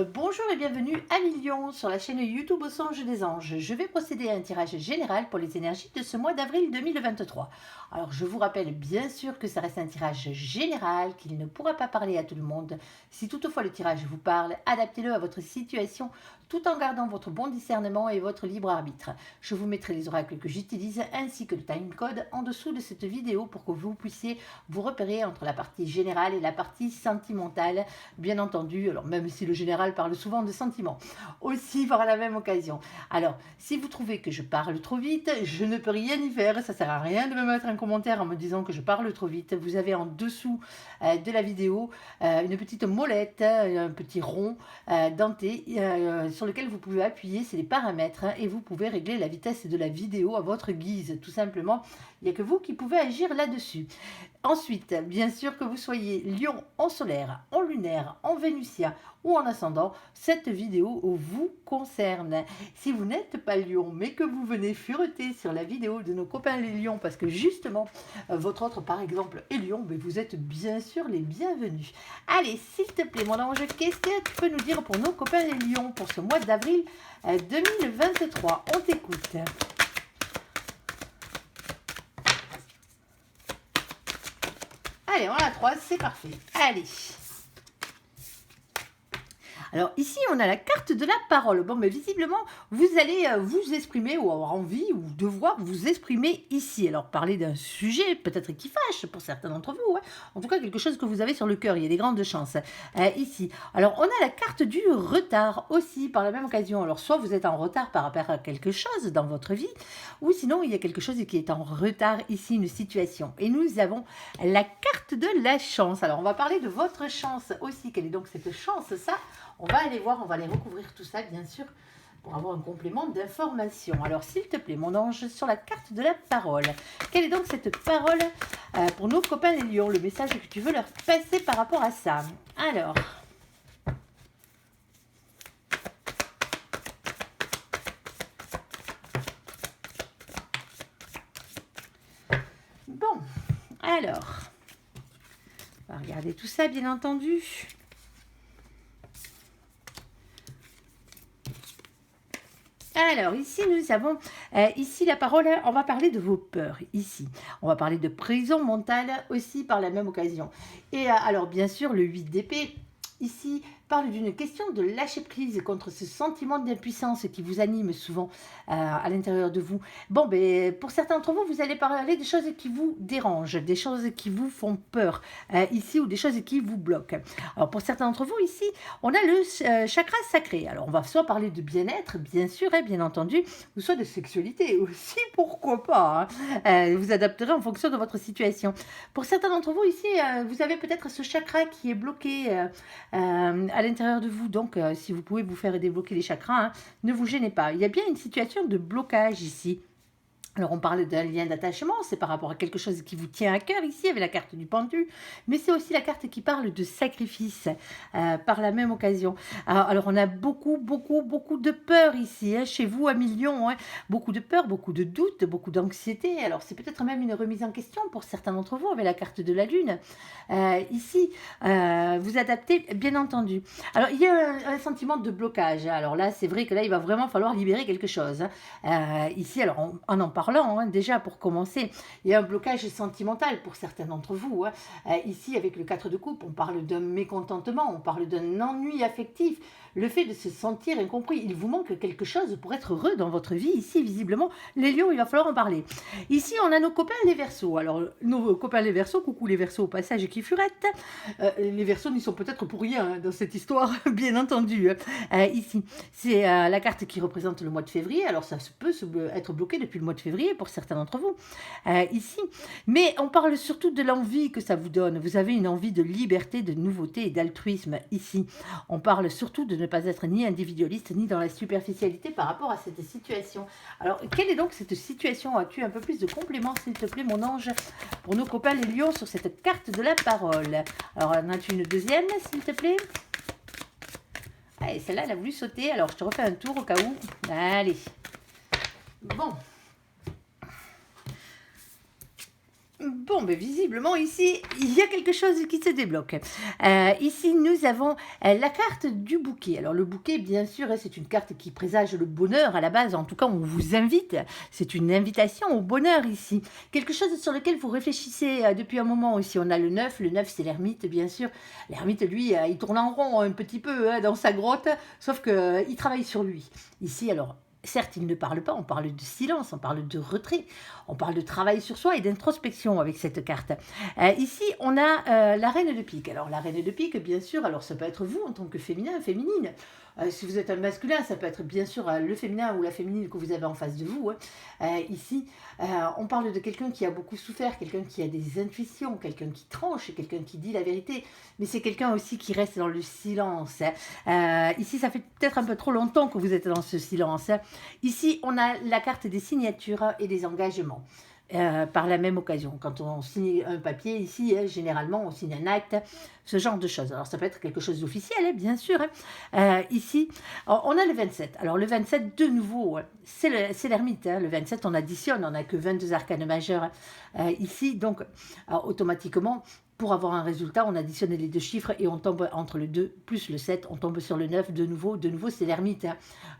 Bonjour et bienvenue à Lion sur la chaîne YouTube Au Songe des Anges. Je vais procéder à un tirage général pour les énergies de ce mois d'avril 2023. Alors je vous rappelle bien sûr que ça reste un tirage général, qu'il ne pourra pas parler à tout le monde. Si toutefois le tirage vous parle, adaptez-le à votre situation tout en gardant votre bon discernement et votre libre arbitre. Je vous mettrai les oracles que j'utilise ainsi que le timecode en dessous de cette vidéo pour que vous puissiez vous repérer entre la partie générale et la partie sentimentale. Bien entendu, alors même si le général parle souvent de sentiments, aussi par la même occasion. Alors, si vous trouvez que je parle trop vite, je ne peux rien y faire, ça sert à rien de me mettre un commentaire en me disant que je parle trop vite. Vous avez en dessous de la vidéo une petite molette, un petit rond denté sur lequel vous pouvez appuyer, c'est les paramètres et vous pouvez régler la vitesse de la vidéo à votre guise, tout simplement. Il n'y a que vous qui pouvez agir là-dessus. Ensuite, bien sûr que vous soyez Lion en solaire, en lunaire, en vénusien ou en ascendant, cette vidéo vous concerne. Si vous n'êtes pas Lion, mais que vous venez fureter sur la vidéo de nos copains les Lions, parce que justement, votre autre par exemple est Lion, mais vous êtes bien sûr les bienvenus. Allez, s'il te plaît mon ange, qu'est-ce que tu peux nous dire pour nos copains les Lions pour ce mois d'avril 2023? On t'écoute. Allez, on a 3, c'est parfait. Allez. Alors ici, on a la carte de la parole. Bon, mais visiblement, vous allez vous exprimer ou avoir envie ou devoir vous exprimer ici. Alors, parler d'un sujet peut-être qui fâche pour certains d'entre vous. Hein. En tout cas, quelque chose que vous avez sur le cœur. Il y a des grandes chances ici. Alors, on a la carte du retard aussi par la même occasion. Alors, soit vous êtes en retard par rapport à quelque chose dans votre vie, ou sinon, il y a quelque chose qui est en retard ici, une situation. Et nous avons la carte de la chance. Alors, on va parler de votre chance aussi. Quelle est donc cette chance? Ça, on va aller voir, on va aller recouvrir tout ça, bien sûr, pour avoir un complément d'information. Alors, s'il te plaît, mon ange, sur la carte de la parole, quelle est donc cette parole pour nos copains les lions, le message que tu veux leur passer par rapport à ça? Alors, bon, alors, on va regarder tout ça, bien entendu. Alors, ici, nous avons ici la parole, on va parler de vos peurs, ici. On va parler de prison mentale aussi par la même occasion. Et alors, bien sûr, le 8 d'épée, ici, parle d'une question de lâcher prise contre ce sentiment d'impuissance qui vous anime souvent à l'intérieur de vous. Bon, ben, pour certains d'entre vous, vous allez parler des choses qui vous dérangent, des choses qui vous font peur ici ou des choses qui vous bloquent. Alors, pour certains d'entre vous, ici, on a le chakra sacré. Alors, on va soit parler de bien-être, bien sûr, et bien entendu, ou soit de sexualité aussi, pourquoi pas. Hein. Vous adapterez en fonction de votre situation. Pour certains d'entre vous, ici, vous avez peut-être ce chakra qui est bloqué à l'intérieur de vous. Donc, si vous pouvez vous faire débloquer les chakras, hein, ne vous gênez pas. Il y a bien une situation de blocage ici. Alors, on parle d'un lien d'attachement, c'est par rapport à quelque chose qui vous tient à cœur ici, avec la carte du pendu, mais c'est aussi la carte qui parle de sacrifice par la même occasion. Alors, on a beaucoup de peur ici, hein, chez vous à Million, hein, beaucoup de peur, beaucoup de doutes, beaucoup d'anxiété. Alors, c'est peut-être même une remise en question pour certains d'entre vous avec la carte de la Lune. Ici, vous adaptez, bien entendu. Alors, il y a un sentiment de blocage. Alors là, c'est vrai que là, il va vraiment falloir libérer quelque chose. Hein. Ici, alors, en parlant, hein, déjà pour commencer, il y a un blocage sentimental pour certains d'entre vous. Hein. Ici, avec le 4 de coupe, on parle d'un mécontentement, on parle d'un ennui affectif, le fait de se sentir incompris. Il vous manque quelque chose pour être heureux dans votre vie. Ici, visiblement, les lions, il va falloir en parler. Ici, on a nos copains les Verseaux. Alors, nos copains les Verseaux, coucou les Verseaux au passage qui furettent. Les Verseaux n'y sont peut-être pour rien hein, dans cette histoire, bien entendu. Ici, c'est la carte qui représente le mois de février. Alors, ça peut être bloqué depuis le mois de février pour certains d'entre vous, ici. Mais on parle surtout de l'envie que ça vous donne. Vous avez une envie de liberté, de nouveauté et d'altruisme ici. On parle surtout de ne pas être ni individualiste, ni dans la superficialité par rapport à cette situation. Alors, quelle est donc cette situation? As-tu un peu plus de compléments, s'il te plaît, mon ange, pour nos copains les lions sur cette carte de la parole? Alors, en as-tu une deuxième, s'il te plaît? Allez, celle-là, elle a voulu sauter. Alors, je te refais un tour au cas où. Allez. Bon. bon, mais visiblement ici, il y a quelque chose qui se débloque. Ici, nous avons la carte du bouquet. Alors le bouquet, bien sûr, c'est une carte qui présage le bonheur à la base. En tout cas, on vous invite. C'est une invitation au bonheur ici. Quelque chose sur lequel vous réfléchissez depuis un moment aussi. On a le 9. Le 9, c'est l'ermite, bien sûr. L'ermite, lui, il tourne en rond un petit peu dans sa grotte, sauf qu'il travaille sur lui. Ici, alors... Certes, il ne parle pas, on parle de silence, on parle de retrait, on parle de travail sur soi et d'introspection avec cette carte. Ici, on a la reine de pique. Alors, la reine de pique, bien sûr, alors ça peut être vous en tant que féminin, féminine. Si vous êtes un masculin, ça peut être bien sûr le féminin ou la féminine que vous avez en face de vous. Ici, on parle de quelqu'un qui a beaucoup souffert, quelqu'un qui a des intuitions, quelqu'un qui tranche, quelqu'un qui dit la vérité, mais c'est quelqu'un aussi qui reste dans le silence. Ici, ça fait peut-être un peu trop longtemps que vous êtes dans ce silence. Ici, on a la carte des signatures et des engagements. Par la même occasion. Quand on signe un papier ici, généralement on signe un acte, ce genre de choses. Alors ça peut être quelque chose d'officiel, bien sûr. Ici, on a le 27. Alors le 27, de nouveau, c'est l'ermite. Le 27, on additionne, on n'a que 22 arcanes majeures. Ici, donc, automatiquement, pour avoir un résultat, on additionne les deux chiffres et on tombe entre le 2 plus le 7, on tombe sur le 9 de nouveau. De nouveau, c'est l'ermite.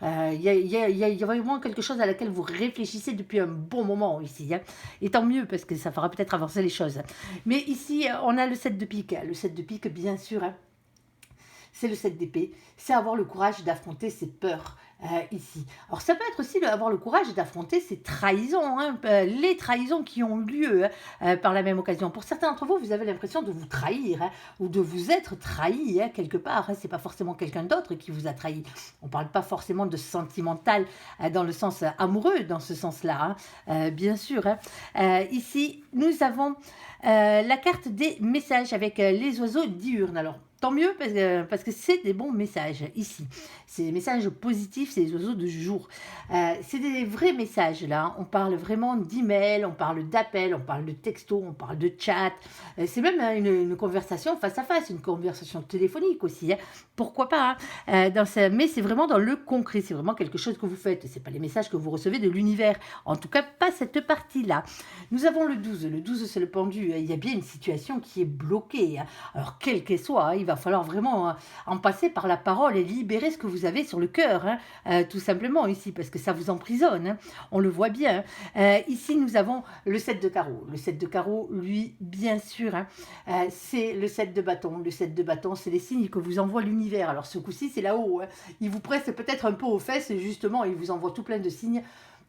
Il y a vraiment quelque chose à laquelle vous réfléchissez depuis un bon moment ici. Et tant mieux, parce que ça fera peut-être avancer les choses. Mais ici, on a le 7 de pique. Le 7 de pique, bien sûr, c'est le 7 d'épée. C'est avoir le courage d'affronter ses peurs. Ici. Alors ça peut être aussi avoir le courage d'affronter ces trahisons, les trahisons qui ont lieu par la même occasion. Pour certains d'entre vous, vous avez l'impression de vous trahir ou de vous être trahi quelque part. C'est pas forcément quelqu'un d'autre qui vous a trahi. On parle pas forcément de sentimental dans le sens amoureux, dans ce sens-là, bien sûr. Ici, nous avons la carte des messages avec les oiseaux diurnes. Alors, tant mieux parce que c'est des bons messages ici. C'est des messages positifs, c'est des oiseaux de jour. C'est des vrais messages là. On parle vraiment d'email, on parle d'appels, on parle de texto, on parle de chat. C'est même une conversation face à face, une conversation téléphonique aussi. Pourquoi pas mais c'est vraiment dans le concret, c'est vraiment quelque chose que vous faites. C'est pas les messages que vous recevez de l'univers. En tout cas, pas cette partie-là. Nous avons le 12. Le 12, c'est le pendu. Il y a bien une situation qui est bloquée. Alors, quelle qu'elle soit, il va falloir vraiment en passer par la parole et libérer ce que vous avez sur le cœur, tout simplement ici, parce que ça vous emprisonne, on le voit bien. Ici, nous avons le 7 de carreau. Le 7 de carreau, lui, bien sûr, c'est le 7 de bâton. Le 7 de bâton, c'est les signes que vous envoie l'univers. Alors, ce coup-ci, c'est là-haut. Il vous presse peut-être un peu aux fesses, justement, il vous envoie tout plein de signes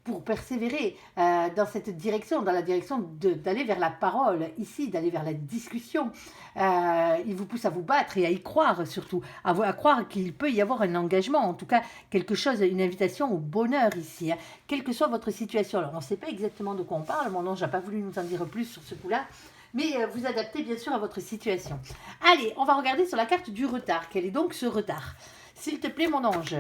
pour persévérer dans cette direction, dans la direction d'aller vers la parole, ici, d'aller vers la discussion. Il vous pousse à vous battre et à y croire surtout, à croire qu'il peut y avoir un engagement, en tout cas quelque chose, une invitation au bonheur ici, quelle que soit votre situation. Alors on ne sait pas exactement de quoi on parle, mon ange n'a pas voulu nous en dire plus sur ce coup-là, mais vous adaptez bien sûr à votre situation. Allez, on va regarder sur la carte du retard. Quel est donc ce retard ? S'il te plaît, mon ange.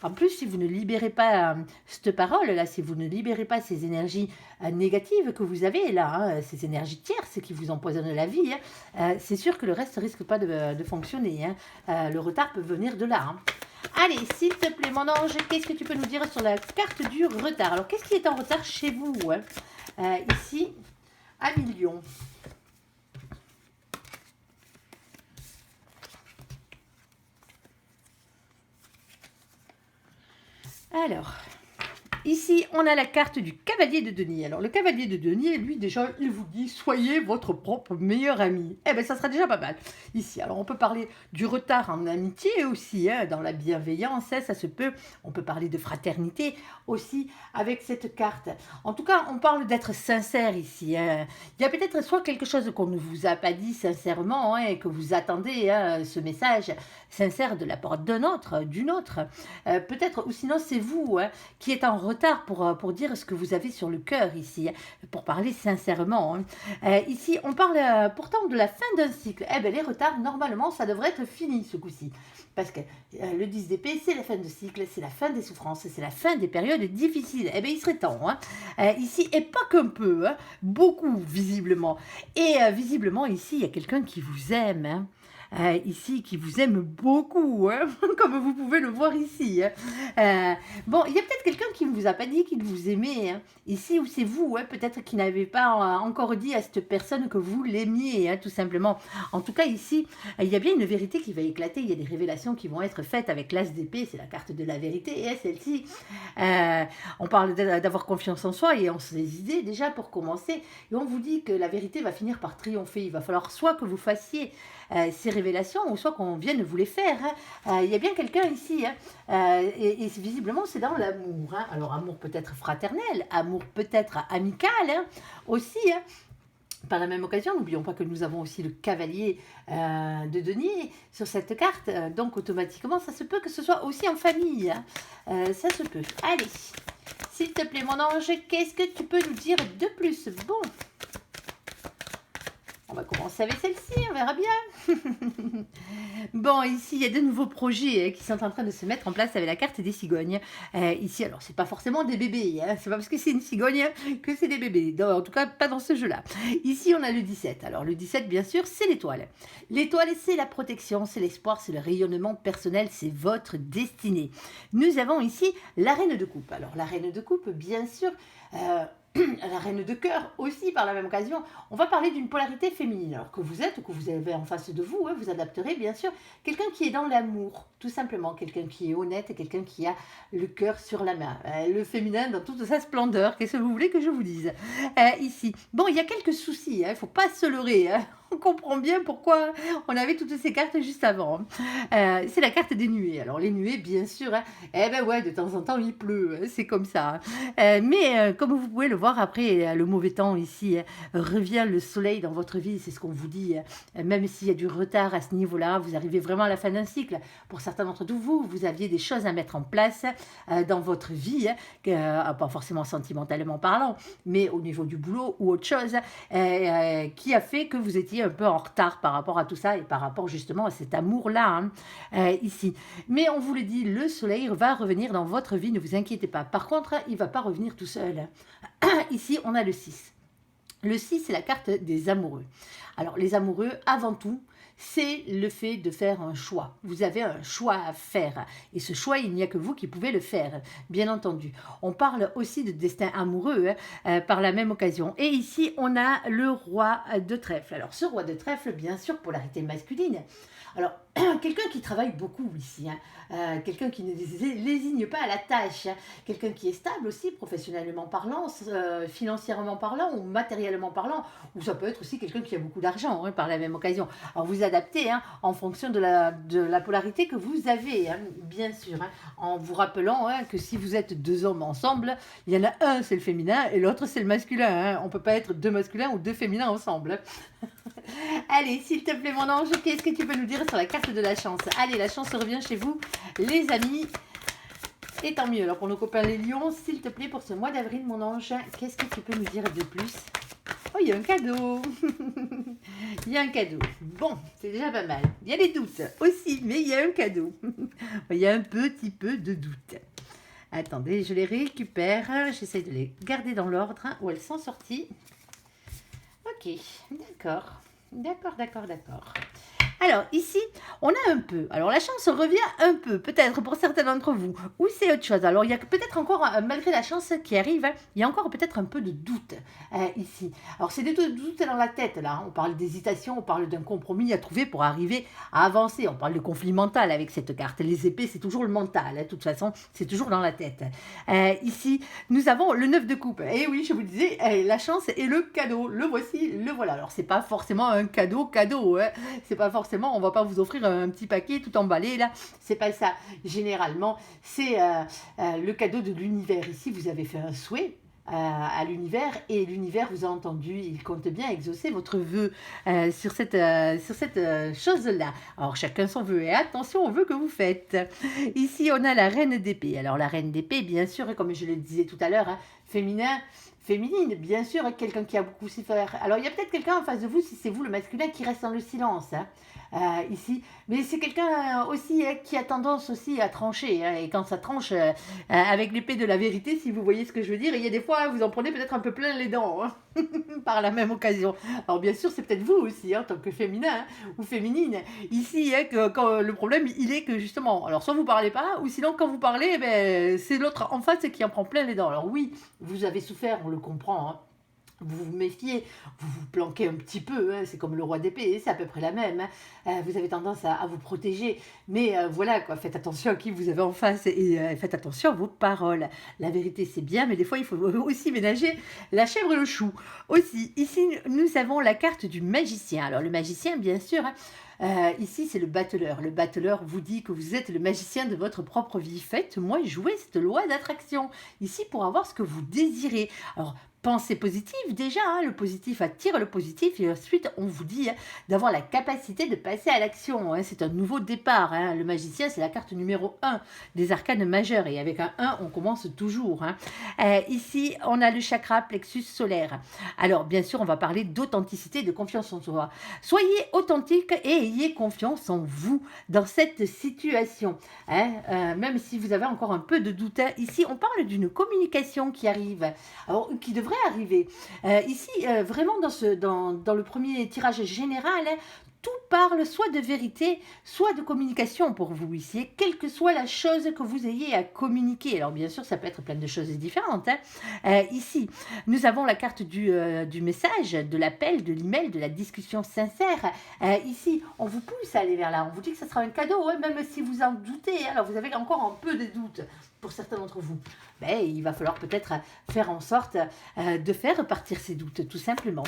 En plus, si vous ne libérez pas cette parole-là, si vous ne libérez pas ces énergies négatives que vous avez là, ces énergies tierces qui vous empoisonnent la vie, c'est sûr que le reste ne risque pas de fonctionner. Le retard peut venir de là. Allez, s'il te plaît, mon ange, qu'est-ce que tu peux nous dire sur la carte du retard? Alors, qu'est-ce qui est en retard chez vous ici, à million. Alors, ici, on a la carte du cavalier de denier. Alors, le cavalier de denier, lui, déjà, il vous dit « Soyez votre propre meilleur ami ». Eh bien, ça sera déjà pas mal, ici. Alors, on peut parler du retard en amitié aussi, dans la bienveillance, ça se peut. On peut parler de fraternité aussi avec cette carte. En tout cas, on parle d'être sincère ici. Il y a peut-être soit quelque chose qu'on ne vous a pas dit sincèrement et que vous attendez ce message sincère de la part d'un autre, d'une autre. Peut-être, ou sinon, c'est vous qui êtes en retard pour dire ce que vous avez sur le cœur ici, pour parler sincèrement. Ici, on parle pourtant de la fin d'un cycle. Eh bien, les retards, normalement, ça devrait être fini ce coup-ci. Parce que le 10 d'épée, c'est la fin de cycle, c'est la fin des souffrances, c'est la fin des périodes difficiles. Eh bien, il serait temps. Ici, et pas qu'un peu, beaucoup, visiblement. Et visiblement, ici, il y a quelqu'un qui vous aime. ici, qui vous aime beaucoup, hein, comme vous pouvez le voir ici. Hein. Bon, il y a peut-être quelqu'un qui ne vous a pas dit qu'il vous aimait, hein, ici, ou c'est vous, hein, peut-être qui n'avez pas encore dit à cette personne que vous l'aimiez, hein, tout simplement. En tout cas, ici, il y a bien une vérité qui va éclater, il y a des révélations qui vont être faites avec l'as d'épée, c'est la carte de la vérité, et celle-ci, on parle d'avoir confiance en soi et en ses idées, déjà, pour commencer, et on vous dit que la vérité va finir par triompher, il va falloir soit que vous fassiez ces révélations, ou soit qu'on vienne vous les faire. Hein. Il y a bien quelqu'un ici, hein, et visiblement c'est dans l'amour. Hein. Alors amour peut-être fraternel, amour peut-être amical hein, aussi. Hein. Par la même occasion, n'oublions pas que nous avons aussi le cavalier de denier sur cette carte, donc automatiquement ça se peut que ce soit aussi en famille. Hein. Ça se peut. Allez, s'il te plaît mon ange, qu'est-ce que tu peux nous dire de plus? Bon. On va commencer avec celle-ci, on verra bien. Bon, ici, il y a de nouveaux projets qui sont en train de se mettre en place avec la carte des cigognes. Ici, alors, c'est pas forcément des bébés. Hein, c'est pas parce que c'est une cigogne que c'est des bébés. Non, en tout cas, pas dans ce jeu-là. Ici, on a le 17. Alors, le 17, bien sûr, c'est l'étoile. L'étoile, c'est la protection, c'est l'espoir, c'est le rayonnement personnel, c'est votre destinée. Nous avons ici la reine de coupe. Alors, la reine de coupe, bien sûr... la reine de cœur aussi par la même occasion, on va parler d'une polarité féminine. Alors que vous êtes ou que vous avez en face de vous, hein, vous adapterez bien sûr quelqu'un qui est dans l'amour, tout simplement, quelqu'un qui est honnête, quelqu'un qui a le cœur sur la main, le féminin dans toute sa splendeur, qu'est-ce que vous voulez que je vous dise ici. Bon, il y a quelques soucis, il ne faut pas se leurrer, hein. On comprend bien pourquoi on avait toutes ces cartes juste avant. C'est la carte des nuées. Alors les nuées, bien sûr, hein, eh ben ouais, de temps en temps il pleut, hein, c'est comme ça. Mais comme vous pouvez le voir, après le mauvais temps ici, revient le soleil dans votre vie, c'est ce qu'on vous dit. Même s'il y a du retard à ce niveau-là, vous arrivez vraiment à la fin d'un cycle. Pour certains d'entre vous, vous aviez des choses à mettre en place dans votre vie, pas forcément sentimentalement parlant, mais au niveau du boulot ou autre chose, qui a fait que vous étiez un peu en retard par rapport à tout ça et par rapport justement à cet amour-là ici. Mais on vous le dit, le soleil va revenir dans votre vie, ne vous inquiétez pas. Par contre, il ne va pas revenir tout seul. Ici, on a le 6. Le 6, c'est la carte des amoureux. Alors, les amoureux, avant tout, c'est le fait de faire un choix. Vous avez un choix à faire. Et ce choix, il n'y a que vous qui pouvez le faire, bien entendu. On parle aussi de destin amoureux par la même occasion. Et ici, on a le roi de trèfle. Alors, ce roi de trèfle, bien sûr, polarité masculine. Alors, quelqu'un qui travaille beaucoup ici, hein, quelqu'un qui ne lésigne pas à la tâche, hein, quelqu'un qui est stable aussi, professionnellement parlant, financièrement parlant ou matériellement parlant, ou ça peut être aussi quelqu'un qui a beaucoup d'argent hein, par la même occasion. Alors, vous adaptez hein, en fonction de la polarité que vous avez, hein, bien sûr, hein, en vous rappelant hein, que si vous êtes deux hommes ensemble, il y en a un, c'est le féminin, et l'autre, c'est le masculin. Hein. On ne peut pas être deux masculins ou deux féminins ensemble. Allez, s'il te plaît, mon ange, qu'est-ce que tu peux nous dire sur la carte de la chance? Allez, la chance revient chez vous, les amis. Et tant mieux. Alors, pour nos copains les lions, s'il te plaît, pour ce mois d'avril, mon ange, qu'est-ce que tu peux nous dire de plus? Oh, il y a un cadeau. Il y a un cadeau. Bon, c'est déjà pas mal. Il y a des doutes aussi, mais il y a un cadeau. Il y a un petit peu de doute. Attendez, je les récupère. J'essaie de les garder dans l'ordre où elles sont sorties. Ok, d'accord. D'accord. Alors, ici, on a un peu. Alors, la chance revient un peu, peut-être pour certains d'entre vous. Ou c'est autre chose. Alors, il y a peut-être encore, malgré la chance qui arrive, il y a encore peut-être un peu de doute ici. Alors, c'est des doutes dans la tête, là. On parle d'hésitation, on parle d'un compromis à trouver pour arriver à avancer. On parle de conflit mental avec cette carte. Les épées, c'est toujours le mental. De toute façon, c'est toujours dans la tête. Ici, nous avons le 9 de coupe. Et oui, je vous disais, la chance est le cadeau. Le voici, le voilà. Alors, c'est pas forcément un cadeau. Hein. C'est pas forcément, on va pas vous offrir un petit paquet tout emballé là, c'est pas ça. Généralement, c'est le cadeau de l'univers. Ici, vous avez fait un souhait à l'univers et l'univers vous a entendu, il compte bien exaucer votre vœu sur cette chose-là. Alors, chacun son vœu et attention au vœu que vous faites. Ici, on a la reine d'épée. Alors, la reine d'épée, bien sûr, comme je le disais tout à l'heure, hein, féminine, bien sûr, quelqu'un qui a beaucoup souffert. Alors, il y a peut-être quelqu'un en face de vous, si c'est vous le masculin, qui reste dans le silence. Hein. ici. Mais c'est quelqu'un aussi qui a tendance aussi à trancher. Hein, et quand ça tranche avec l'épée de la vérité, si vous voyez ce que je veux dire, il y a des fois, hein, vous en prenez peut-être un peu plein les dents hein, par la même occasion. Alors bien sûr, c'est peut-être vous aussi, hein, en tant que féminin hein, ou féminine. Ici, hein, quand le problème, il est que justement, alors soit vous parlez pas, ou sinon quand vous parlez, eh ben, c'est l'autre en face qui en prend plein les dents. Alors oui, vous avez souffert, on le comprend. Hein. Vous vous méfiez, vous vous planquez un petit peu, hein, c'est comme le roi d'épée, c'est à peu près la même. Hein. Vous avez tendance à vous protéger, mais voilà, quoi, faites attention à qui vous avez en face et faites attention à vos paroles. La vérité, c'est bien, mais des fois, il faut aussi ménager la chèvre et le chou. Aussi, ici, nous avons la carte du magicien. Alors, le magicien, bien sûr, hein, ici, c'est le battleur. Le battleur vous dit que vous êtes le magicien de votre propre vie. Faites-moi jouer cette loi d'attraction. Ici, pour avoir ce que vous désirez. Alors, pensée positive déjà, hein, le positif attire le positif et ensuite on vous dit hein, d'avoir la capacité de passer à l'action. Hein, c'est un nouveau départ. Hein. Le magicien, c'est la carte numéro 1 des arcanes majeures et avec un 1, on commence toujours. Hein. Ici, on a le chakra plexus solaire. Alors, bien sûr, on va parler d'authenticité et de confiance en soi. Soyez authentique et ayez confiance en vous dans cette situation. Hein. Même si vous avez encore un peu de doute. Hein. Ici, on parle d'une communication qui arrive, alors, qui devrait arriver. Ici, vraiment, dans le premier tirage général, hein, tout parle soit de vérité, soit de communication pour vous ici, quelle que soit la chose que vous ayez à communiquer. Alors bien sûr, ça peut être plein de choses différentes. Hein. Ici, nous avons la carte du message, de l'appel, de l'email, de la discussion sincère. Ici, on vous pousse à aller vers là. On vous dit que ça sera un cadeau, hein, même si vous en doutez. Alors vous avez encore un peu de doute pour certains d'entre vous. Ben, il va falloir peut-être faire en sorte de faire partir ces doutes, tout simplement.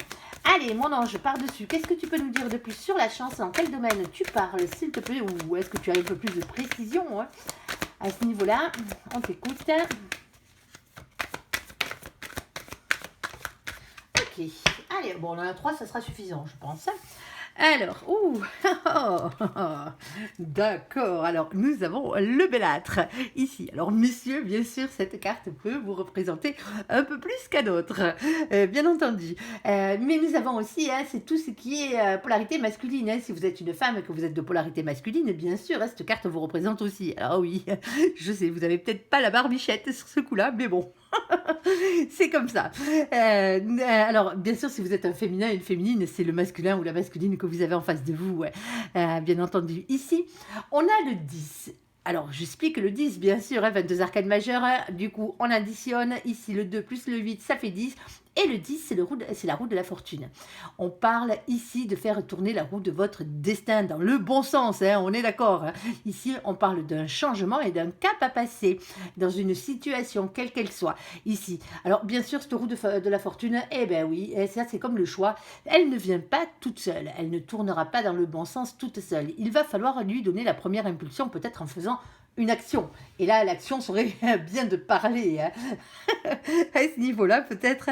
Allez, mon ange, par-dessus, qu'est-ce que tu peux nous dire de plus sur la chance? Dans quel domaine tu parles, s'il te plaît? Ou est-ce que tu as un peu plus de précision hein, à ce niveau-là? On t'écoute. Ok. Allez, bon, on en a 3, ça sera suffisant, je pense. Alors, d'accord, alors nous avons le bellâtre ici. Alors messieurs, bien sûr, cette carte peut vous représenter un peu plus qu'à d'autres, bien entendu. Mais nous avons aussi, hein, c'est tout ce qui est polarité masculine. Hein. Si vous êtes une femme et que vous êtes de polarité masculine, bien sûr, hein, cette carte vous représente aussi. Alors oui, je sais, vous n'avez peut-être pas la barbichette sur ce coup-là, mais bon. C'est comme ça. Alors, bien sûr, si vous êtes un féminin et une féminine, c'est le masculin ou la masculine que vous avez en face de vous, ouais. Bien entendu. Ici, on a le 10. Alors, j'explique le 10, bien sûr, hein, 22 arcanes majeures. Hein, du coup, on additionne ici le 2 plus le 8, ça fait 10. Et le 10, c'est la roue de la fortune. On parle ici de faire tourner la roue de votre destin dans le bon sens, hein, on est d'accord. Hein. Ici, on parle d'un changement et d'un cap à passer dans une situation, quelle qu'elle soit. Ici, alors bien sûr, cette roue de la fortune, eh bien oui, ça c'est comme le choix, elle ne vient pas toute seule, elle ne tournera pas dans le bon sens toute seule. Il va falloir lui donner la première impulsion, peut-être en faisant une action. Et là, l'action serait bien de parler hein. À ce niveau-là, peut-être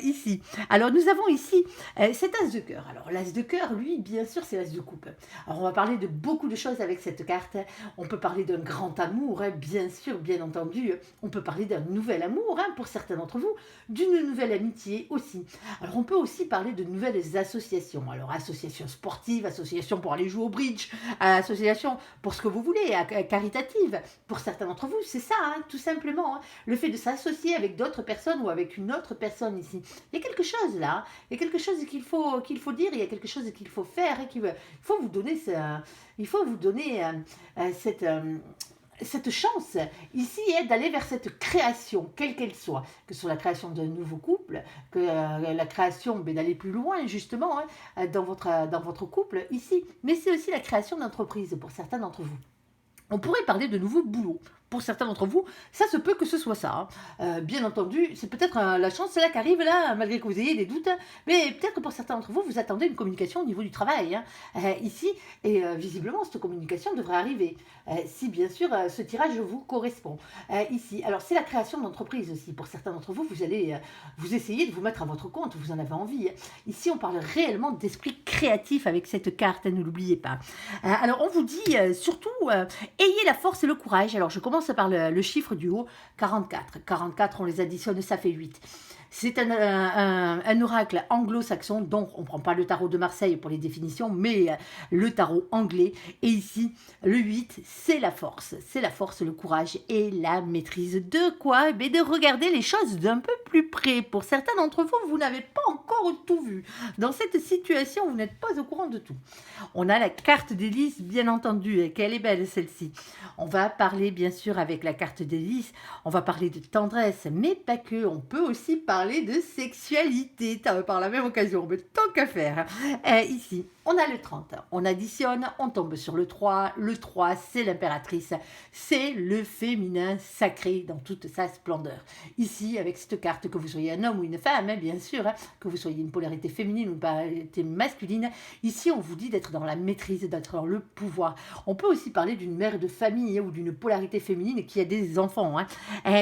ici. Alors, nous avons ici cet as de cœur. Alors, l'as de cœur, lui, bien sûr, c'est l'as de coupe. Alors, on va parler de beaucoup de choses avec cette carte. On peut parler d'un grand amour, hein, bien sûr, bien entendu. On peut parler d'un nouvel amour, hein, pour certains d'entre vous, d'une nouvelle amitié aussi. Alors, on peut aussi parler de nouvelles associations. Alors, associations sportives, associations pour aller jouer au bridge, associations pour ce que vous voulez, caritative. Pour certains d'entre vous, c'est ça, hein, tout simplement. Hein. Le fait de s'associer avec d'autres personnes ou avec une autre personne ici. Il y a quelque chose là, hein. Il y a quelque chose qu'il faut dire, il y a quelque chose qu'il faut faire. Et il faut vous donner, cette chance ici est d'aller vers cette création, quelle qu'elle soit, que ce soit la création d'un nouveau couple, que la création d'aller plus loin justement hein, dans votre couple ici, mais c'est aussi la création d'entreprise pour certains d'entre vous. On pourrait parler de nouveau boulot. Pour certains d'entre vous, ça se peut que ce soit ça. Hein. Bien entendu, c'est peut-être la chance, c'est là qui arrive, là, malgré que vous ayez des doutes. Mais peut-être que pour certains d'entre vous, vous attendez une communication au niveau du travail. Hein. Ici, et visiblement, cette communication devrait arriver. Si, bien sûr, ce tirage vous correspond. Ici, alors c'est la création d'entreprise aussi. Pour certains d'entre vous, vous allez vous essayer de vous mettre à votre compte, vous en avez envie. Hein. Ici, on parle réellement d'esprit créatif avec cette carte, hein, ne l'oubliez pas. Alors, on vous dit surtout, ayez la force et le courage. Alors, je commence par le chiffre du haut, 44. 44, on les additionne, ça fait 8. C'est un oracle anglo-saxon, donc on ne prend pas le tarot de Marseille pour les définitions, mais le tarot anglais. Et ici, le 8, c'est la force, le courage et la maîtrise. De quoi? Eh bien, de regarder les choses d'un peu plus près. Pour certains d'entre vous, vous n'avez pas encore tout vu. Dans cette situation, vous n'êtes pas au courant de tout. On a la carte des lys, bien entendu, et qu'elle est belle celle-ci. On va parler bien sûr avec la carte des lys, on va parler de tendresse, mais pas que. On peut aussi parler de sexualité par la même occasion, mais tant qu'à faire. Ici, on a le 30, on additionne, on tombe sur le 3. Le 3, c'est l'impératrice, c'est le féminin sacré dans toute sa splendeur. Ici, avec cette carte, que vous soyez un homme ou une femme, bien sûr, que vous soyez une polarité féminine ou une polarité masculine, ici, on vous dit d'être dans la maîtrise, d'être dans le pouvoir. On peut aussi parler d'une mère de famille ou d'une polarité féminine qui a des enfants,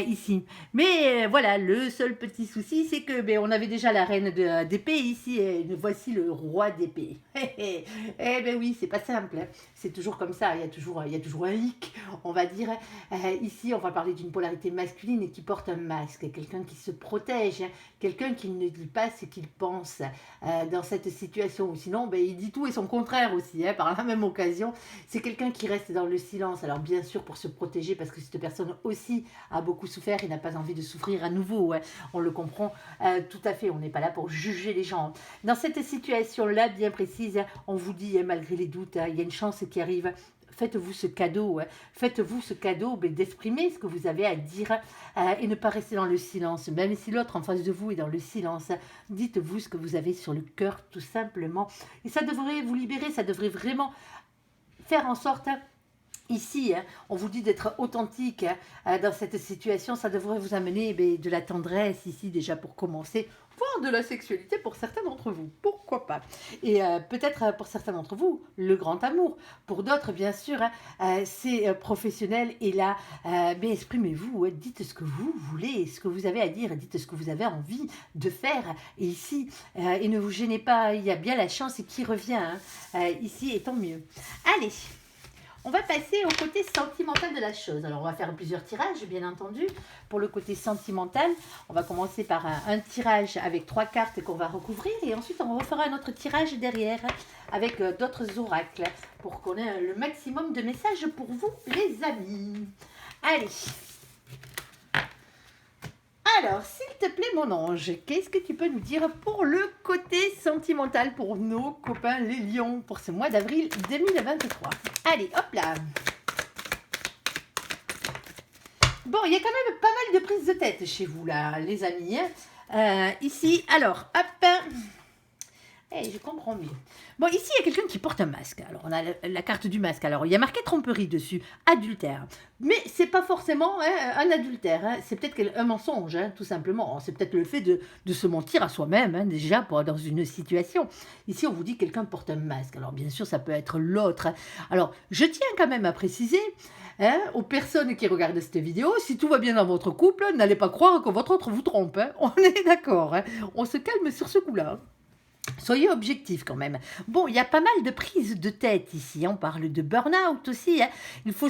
ici. Mais voilà, le seul petit souci, c'est que on avait déjà la reine d'épée ici, et voici le roi d'épée. Eh ben oui, c'est pas simple, c'est toujours comme ça, il y a toujours un hic, on va dire. Ici, on va parler d'une polarité masculine qui porte un masque, quelqu'un qui se protège, quelqu'un qui ne dit pas ce qu'il pense dans cette situation, ou sinon, il dit tout et son contraire aussi, par la même occasion. C'est quelqu'un qui reste dans le silence, alors bien sûr pour se protéger, parce que cette personne aussi a beaucoup souffert et n'a pas envie de souffrir à nouveau, on le comprend tout à fait, on n'est pas là pour juger les gens. Dans cette situation-là bien précise, on vous dit, malgré les doutes, il y a une chance qui arrive. Faites-vous ce cadeau, d'exprimer ce que vous avez à dire et ne pas rester dans le silence. Même si l'autre en face de vous est dans le silence, dites-vous ce que vous avez sur le cœur, tout simplement. Et ça devrait vous libérer, ça devrait vraiment faire en sorte... Ici, on vous dit d'être authentique dans cette situation, ça devrait vous amener de la tendresse ici déjà pour commencer, voire de la sexualité pour certains d'entre vous, pourquoi pas. Et peut-être pour certains d'entre vous, le grand amour. Pour d'autres, bien sûr, c'est professionnel et là, exprimez-vous, dites ce que vous voulez, ce que vous avez à dire, dites ce que vous avez envie de faire. Et ici, et ne vous gênez pas, il y a bien la chance qui revient ici, et tant mieux. Allez! On va passer au côté sentimental de la chose. Alors, on va faire plusieurs tirages, bien entendu. Pour le côté sentimental, on va commencer par un tirage avec 3 cartes qu'on va recouvrir. Et ensuite, on refera un autre tirage derrière avec d'autres oracles pour qu'on ait le maximum de messages pour vous, les amis. Allez. Alors, s'il te plaît, mon ange, qu'est-ce que tu peux nous dire pour le côté sentimental pour nos copains les lions pour ce mois d'avril 2023? Allez, hop là. Bon, il y a quand même pas mal de prises de tête chez vous, là, les amis. Ici, alors, hop. Je comprends mieux. Bon, ici, il y a quelqu'un qui porte un masque. Alors, on a la carte du masque. Alors, il y a marqué tromperie dessus, adultère. Mais c'est pas forcément un adultère. C'est peut-être un mensonge, tout simplement. C'est peut-être le fait de se mentir à soi-même, déjà, dans une situation. Ici, on vous dit que quelqu'un porte un masque. Alors, bien sûr, ça peut être l'autre. Alors, je tiens quand même à préciser aux personnes qui regardent cette vidéo, si tout va bien dans votre couple, n'allez pas croire que votre autre vous trompe. On est d'accord. On se calme sur ce coup-là. Soyez objectifs quand même. Bon, il y a pas mal de prises de tête ici. On parle de burn-out aussi. Il faut,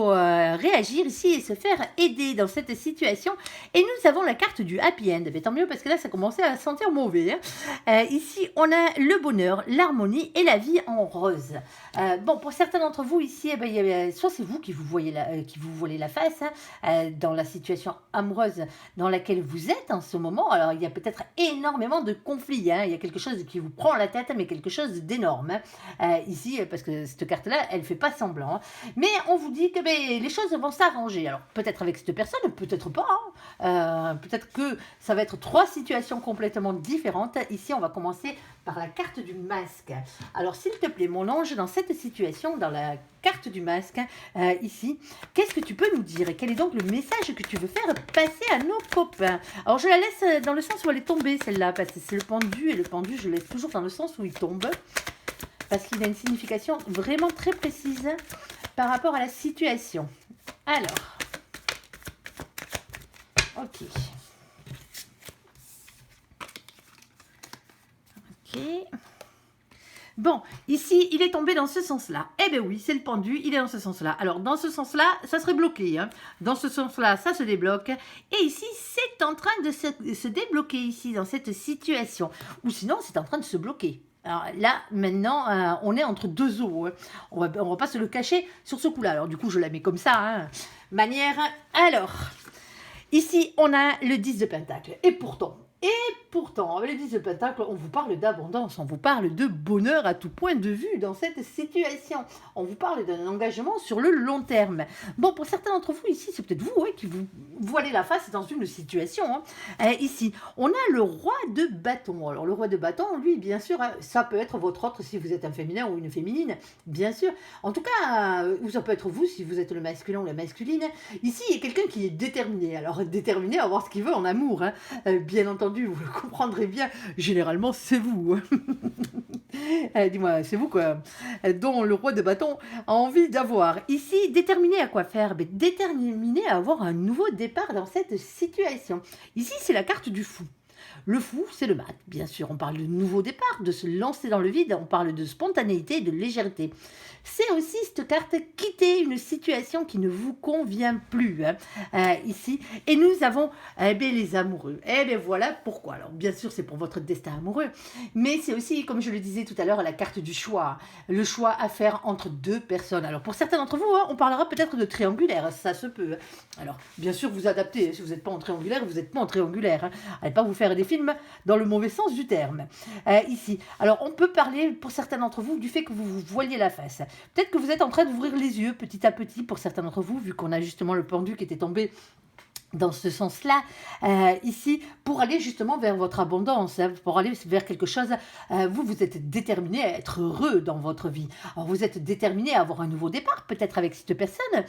réagir ici et se faire aider dans cette situation. Et nous avons la carte du happy end. Mais tant mieux parce que là, ça commençait à sentir mauvais. Ici, on a le bonheur, l'harmonie et la vie en rose. Bon, pour certains d'entre vous ici, soit c'est vous qui vous voilez la face dans la situation amoureuse dans laquelle vous êtes en ce moment. Alors, il y a peut-être énormément de conflits. Il y a quelque chose qui vous prend la tête, mais quelque chose d'énorme. Ici, parce que cette carte-là, elle ne fait pas semblant. Mais on vous dit que les choses vont s'arranger. Alors, peut-être avec cette personne, peut-être pas. Peut-être que ça va être 3 situations complètement différentes. Ici, on va commencer par la carte du masque. Alors, s'il te plaît, mon ange, dans cette situation, dans la carte du masque, ici, qu'est-ce que tu peux nous dire? Et quel est donc le message que tu veux faire passer à nos copains? Alors, je la laisse dans le sens où elle est tombée, celle-là, parce que c'est le pendu, et le pendu, je le laisse toujours dans le sens où il tombe, parce qu'il a une signification vraiment très précise par rapport à la situation. Alors, ok. Ok. Bon, ici, il est tombé dans ce sens-là. Eh bien oui, c'est le pendu, il est dans ce sens-là. Alors, dans ce sens-là, ça serait bloqué, hein. Dans ce sens-là, ça se débloque. Et ici, c'est en train de se débloquer, ici, dans cette situation. Ou sinon, c'est en train de se bloquer. Alors là, maintenant, on est entre deux eaux, hein. On va pas se le cacher sur ce coup-là. Alors, du coup, je la mets comme ça, hein. Manière... Alors, ici, on a le 10 de pentacle. Et pourtant, avec le 10 de pentacle, on vous parle d'abondance, on vous parle de bonheur à tout point de vue dans cette situation. On vous parle d'un engagement sur le long terme. Bon, pour certains d'entre vous ici, c'est peut-être vous, hein, qui vous voilez la face dans une situation, hein. Ici, on a le roi de bâton. Alors, le roi de bâton, lui, bien sûr, hein, ça peut être votre autre si vous êtes un féminin ou une féminine, bien sûr. En tout cas, ou ça peut être vous si vous êtes le masculin ou la masculine. Ici, il y a quelqu'un qui est déterminé. Alors, déterminé à avoir ce qu'il veut en amour, hein. Bien entendu, vous le comprendrez bien, généralement, c'est vous. Dis-moi, c'est vous quoi, dont le roi de bâton a envie d'avoir. Ici, déterminé à quoi faire? Mais déterminé à avoir un nouveau départ dans cette situation. Ici, c'est la carte du fou. Le fou, c'est le mat, bien sûr. On parle de nouveau départ, de se lancer dans le vide, on parle de spontanéité et de légèreté. C'est aussi cette carte quitter une situation qui ne vous convient plus, hein, ici. Et nous avons les amoureux. Eh bien voilà pourquoi. Alors bien sûr, c'est pour votre destin amoureux, mais c'est aussi, comme je le disais tout à l'heure, la carte du choix. Le choix à faire entre deux personnes. Alors pour certains d'entre vous, hein, on parlera peut-être de triangulaire, ça se peut. Alors bien sûr, vous adaptez. Si vous n'êtes pas en triangulaire, vous n'êtes pas en triangulaire, hein. Allez pas vous faire des films dans le mauvais sens du terme. Ici. Alors on peut parler pour certains d'entre vous du fait que vous vous voiliez la face. Peut-être que vous êtes en train d'ouvrir les yeux petit à petit pour certains d'entre vous, vu qu'on a justement le pendu qui était tombé dans ce sens-là, ici, pour aller justement vers votre abondance, hein, pour aller vers quelque chose, vous êtes déterminé à être heureux dans votre vie. Alors, vous êtes déterminé à avoir un nouveau départ, peut-être avec cette personne,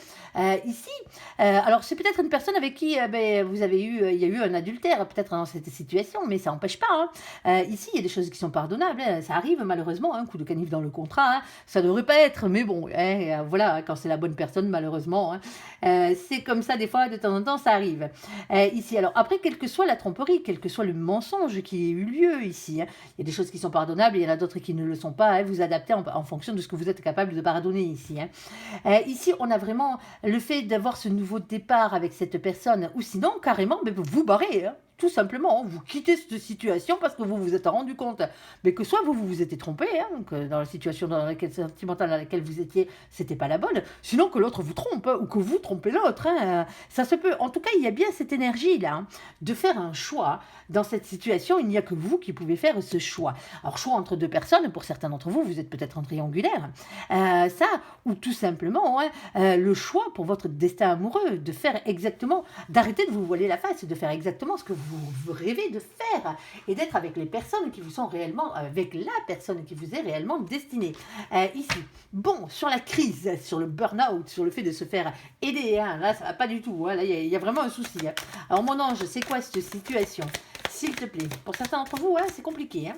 ici. Alors, c'est peut-être une personne avec qui vous avez eu, il y a eu un adultère, peut-être dans cette situation, mais ça n'empêche pas, hein. Ici, il y a des choses qui sont pardonnables, hein. Ça arrive malheureusement, un coup de canif dans le contrat, hein. Ça ne devrait pas être, mais bon, hein, voilà, hein, quand c'est la bonne personne, malheureusement, hein. C'est comme ça, des fois, de temps en temps, ça arrive. Ici, alors après, quelle que soit la tromperie, quel que soit le mensonge qui ait eu lieu ici, hein, il y a des choses qui sont pardonnables, il y en a d'autres qui ne le sont pas, hein, vous adaptez en fonction de ce que vous êtes capable de pardonner ici, hein. Ici, on a vraiment le fait d'avoir ce nouveau départ avec cette personne, ou sinon, carrément, vous vous barrez, hein. Tout simplement, vous quittez cette situation parce que vous vous êtes rendu compte, mais que soit vous vous étiez trompé, hein, que dans la situation sentimentale dans laquelle vous étiez, c'était pas la bonne, sinon que l'autre vous trompe, hein, ou que vous trompez l'autre, hein, ça se peut. En tout cas, il y a bien cette énergie-là, hein, de faire un choix. Dans cette situation, il n'y a que vous qui pouvez faire ce choix. Alors, choix entre deux personnes, pour certains d'entre vous, vous êtes peut-être en triangulaire, ça, ou tout simplement, hein, le choix pour votre destin amoureux, de faire exactement, d'arrêter de vous voiler la face, de faire exactement ce que vous rêvez de faire, et d'être avec les personnes qui vous sont réellement, avec la personne qui vous est réellement destinée. Ici, bon, sur la crise, sur le burn-out, sur le fait de se faire aider, hein, là, ça va pas du tout, hein, là, il y a vraiment un souci, hein. Alors, mon ange, c'est quoi cette situation? S'il te plaît. Pour certains d'entre vous, hein, c'est compliqué, hein.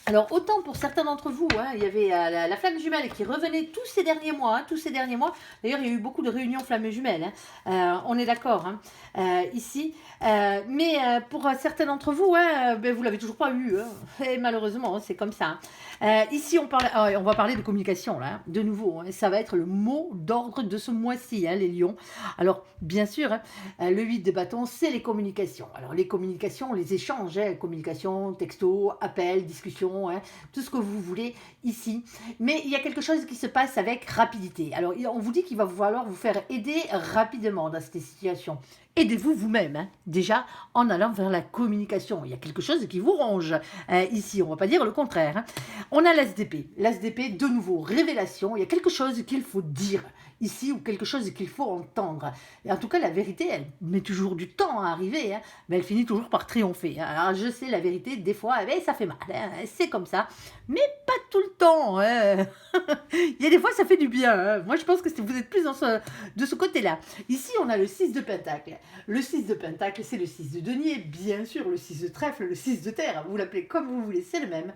Alors, autant pour certains d'entre vous, hein, il y avait la flamme jumelle qui revenait tous ces derniers mois, hein, tous ces derniers mois. D'ailleurs, il y a eu beaucoup de réunions flammes jumelles, hein, on est d'accord, hein, ici. Mais pour certains d'entre vous, hein, vous l'avez toujours pas eu, hein, et malheureusement, hein, c'est comme ça, hein. Ici, on va parler de communication, là, hein, de nouveau, hein, ça va être le mot d'ordre de ce mois-ci, hein, les lions. Alors, bien sûr, hein, le 8 de bâton, c'est les communications. Alors, les communications, les échanges, hein, communication, texto, appel, discussion, hein, tout ce que vous voulez ici. Mais il y a quelque chose qui se passe avec rapidité. Alors, on vous dit qu'il va falloir vous faire aider rapidement dans cette situation. Aidez-vous vous-même, hein, déjà, en allant vers la communication. Il y a quelque chose qui vous ronge ici, on ne va pas dire le contraire, hein. On a l'ASDP. L'ASDP, de nouveau, révélation. Il y a quelque chose qu'il faut dire ici ou quelque chose qu'il faut entendre. Et en tout cas, la vérité, elle met toujours du temps à arriver, hein, mais elle finit toujours par triompher, hein. Alors, je sais, la vérité, des fois, ça fait mal, hein, c'est comme ça, mais pas tout le temps, hein. Il y a des fois, ça fait du bien, hein. Moi, je pense que vous êtes plus de ce côté-là. Ici, on a le 6 de pentacle. Le 6 de pentacle, c'est le 6 de denier, bien sûr, le 6 de trèfle, le 6 de terre, vous l'appelez comme vous voulez, c'est le même.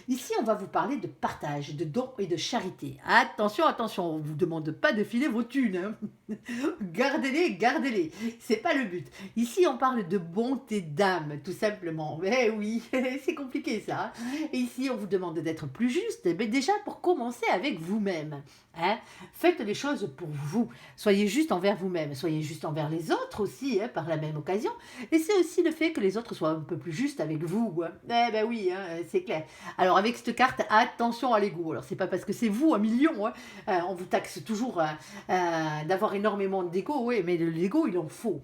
Ici, on va vous parler de partage, de dons et de charité. Attention, attention, on ne vous demande pas de filer vos thunes. Hein. Gardez-les, gardez-les. C'est pas le but. Ici, on parle de bonté d'âme, tout simplement. Eh oui, c'est compliqué ça. Et ici, on vous demande d'être plus juste. Mais déjà, pour commencer avec vous-même. Hein. Faites les choses pour vous. Soyez juste envers vous-même. Soyez juste envers les autres aussi, hein, par la même occasion. Et c'est aussi le fait que les autres soient un peu plus justes avec vous. Hein. Eh ben oui, hein, c'est clair. Alors avec cette carte, attention à l'ego. Alors c'est pas parce que c'est vous un million, hein, on vous taxe toujours d'avoir énormément d'ego, oui, mais de l'ego il en faut.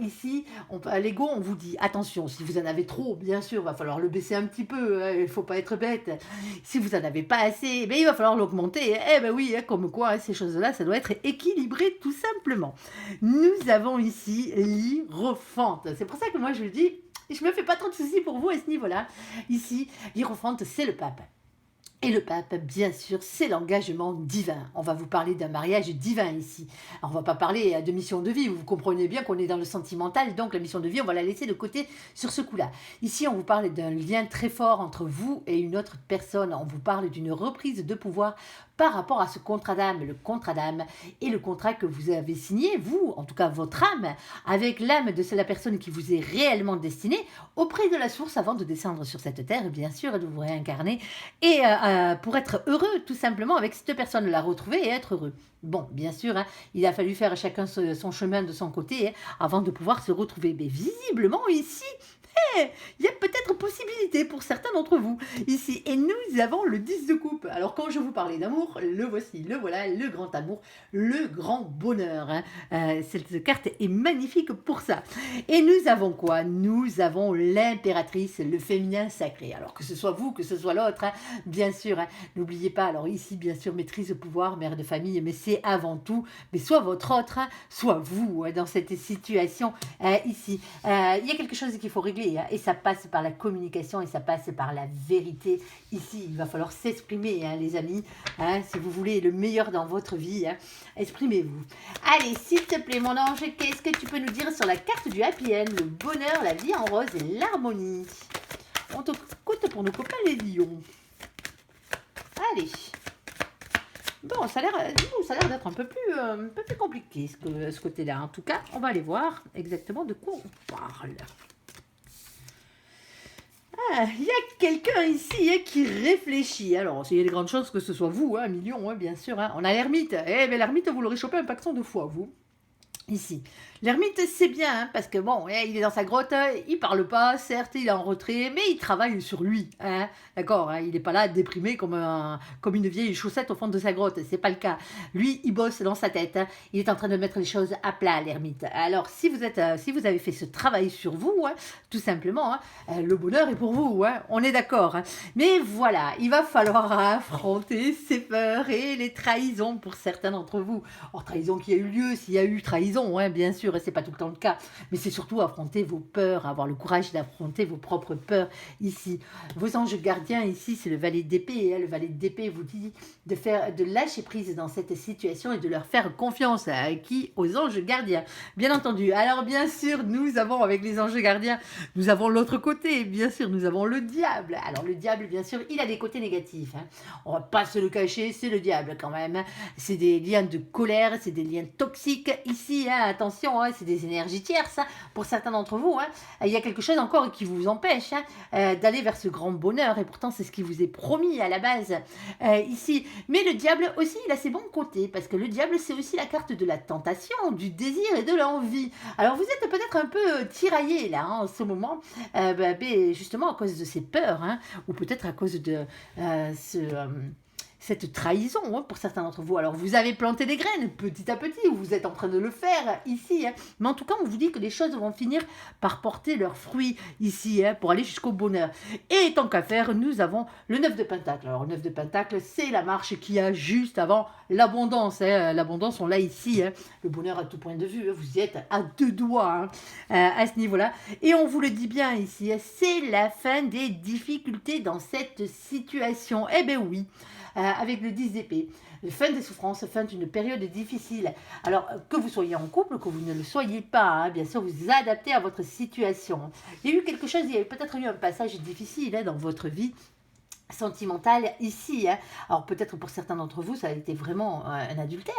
Ici, l'ego, on vous dit attention, si vous en avez trop, bien sûr, va falloir le baisser un petit peu, il faut pas être bête. Si vous en avez pas assez, ben, il va falloir l'augmenter. Eh ben oui, hein, comme quoi, hein, ces choses-là, ça doit être équilibré tout simplement. Nous avons ici l'Hiérophante. C'est pour ça que moi je dis, je me fais pas trop de soucis pour vous à ce niveau-là. Ici, l'Hiérophante, c'est le pape. Et le pape, bien sûr, c'est l'engagement divin. On va vous parler d'un mariage divin ici. Alors, on ne va pas parler de mission de vie. Vous comprenez bien qu'on est dans le sentimental, donc la mission de vie, on va la laisser de côté sur ce coup-là. Ici, on vous parle d'un lien très fort entre vous et une autre personne. On vous parle d'une reprise de pouvoir par rapport à ce contrat d'âme. Le contrat d'âme et le contrat que vous avez signé, vous, en tout cas votre âme, avec l'âme de la personne qui vous est réellement destinée, auprès de la source avant de descendre sur cette terre, bien sûr, et de vous réincarner. Et pour être heureux, tout simplement, avec cette personne, la retrouver et être heureux. Bon, bien sûr, hein, il a fallu faire chacun son chemin de son côté hein, avant de pouvoir se retrouver. Mais visiblement, ici, il y a peut-être possibilité pour certains d'entre vous ici. Et nous avons le 10 de coupe. Alors quand je vous parlais d'amour, le voici, le voilà, le grand amour, le grand bonheur. Hein. Cette carte est magnifique pour ça. Et nous avons quoi? Nous avons l'impératrice, le féminin sacré. Alors que ce soit vous, que ce soit l'autre, hein, bien sûr. Hein, n'oubliez pas, alors ici, bien sûr, maîtrise de pouvoir, mère de famille, mais c'est avant tout, mais soit votre autre, hein, soit vous, hein, dans cette situation ici. Il y a quelque chose qu'il faut régler. Hein, et ça passe par la communication et ça passe par la vérité. Ici, il va falloir s'exprimer, hein, les amis. Hein, si vous voulez le meilleur dans votre vie, hein, exprimez-vous. Allez, s'il te plaît, mon ange, qu'est-ce que tu peux nous dire sur la carte du Happy End, le bonheur, la vie en rose et l'harmonie? On t'écoute pour nos copains les lions. Allez. Bon, ça a l'air d'être un peu plus compliqué, ce côté-là. En tout cas, on va aller voir exactement de quoi on parle. Il y a quelqu'un ici hein, qui réfléchit. Alors, il y a de grandes chances que ce soit vous, hein, million, hein, bien sûr. Hein. On a l'ermite. Eh bien, l'ermite, vous l'aurez chopé un paqueton de fois, vous. Ici. L'ermite, c'est bien, hein, parce que bon, il est dans sa grotte, il parle pas, certes, il est en retrait, mais il travaille sur lui. Hein, d'accord, hein, il n'est pas là déprimé comme une vieille chaussette au fond de sa grotte, c'est pas le cas. Lui, il bosse dans sa tête, hein, il est en train de mettre les choses à plat, l'ermite. Alors, si vous avez fait ce travail sur vous, hein, tout simplement, hein, le bonheur est pour vous, hein, on est d'accord. Hein. Mais voilà, il va falloir affronter ses peurs et les trahisons pour certains d'entre vous. Or, trahison qui a eu lieu, s'il y a eu trahison, hein, bien sûr, et c'est pas tout le temps le cas, mais c'est surtout affronter vos peurs, avoir le courage d'affronter vos propres peurs ici. Vos anges gardiens ici, c'est le valet d'épée, hein, le valet d'épée vous dit de lâcher prise dans cette situation et de leur faire confiance, à qui? Aux anges gardiens, bien entendu. Alors bien sûr, nous avons avec les anges gardiens, nous avons l'autre côté, bien sûr, nous avons le diable. Alors le diable, bien sûr, il a des côtés négatifs, hein. On va pas se le cacher, c'est le diable quand même, hein. C'est des liens de colère, c'est des liens toxiques ici, hein. Attention, hein, c'est des énergies tierces, hein, pour certains d'entre vous. Hein. Il y a quelque chose encore qui vous empêche hein, d'aller vers ce grand bonheur, et pourtant c'est ce qui vous est promis à la base ici. Mais le diable aussi, il a ses bons côtés, parce que le diable, c'est aussi la carte de la tentation, du désir et de l'envie. Alors vous êtes peut-être un peu tiraillé là, hein, en ce moment, justement à cause de ces peurs, hein, ou peut-être à cause de cette trahison hein, pour certains d'entre vous. Alors vous avez planté des graines petit à petit, ou vous êtes en train de le faire ici, hein. Mais en tout cas on vous dit que les choses vont finir par porter leurs fruits ici, hein, pour aller jusqu'au bonheur. Et tant qu'à faire, nous avons le 9 de Pentacle. Alors le 9 de Pentacle, c'est la marche qui a juste avant l'abondance, hein. L'abondance, on l'a ici, hein. Le bonheur à tout point de vue, hein. Vous y êtes à deux doigts hein, à ce niveau-là. Et on vous le dit bien ici, hein, c'est la fin des difficultés dans cette situation. Eh bien oui, avec le 10 d'épée. Fin des souffrances, fin d'une période difficile. Alors, que vous soyez en couple, que vous ne le soyez pas, hein, bien sûr, vous adaptez à votre situation. Il y a eu quelque chose, il y a peut-être eu un passage difficile hein, dans votre vie. sentimentale ici. Hein. Alors peut-être pour certains d'entre vous, ça a été vraiment un adultère.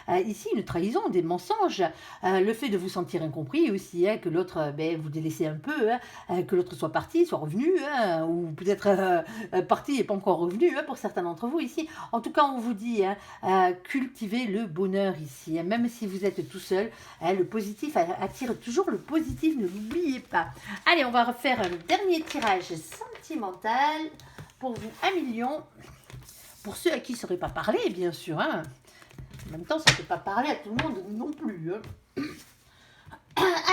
Hein. Ici, une trahison, des mensonges, le fait de vous sentir incompris aussi, hein, que l'autre vous délaissez un peu, hein, que l'autre soit parti, soit revenu, hein, ou peut-être parti et pas encore revenu hein, pour certains d'entre vous ici. En tout cas, on vous dit, hein, cultivez le bonheur ici, hein, même si vous êtes tout seul. Hein, le positif attire toujours le positif, ne l'oubliez pas. Allez, on va refaire un dernier tirage sentimental. Pour vous, 1 million. Pour ceux à qui ça ne saurait pas parler, bien sûr. Hein. En même temps, ça ne peut pas parler à tout le monde non plus. Hein.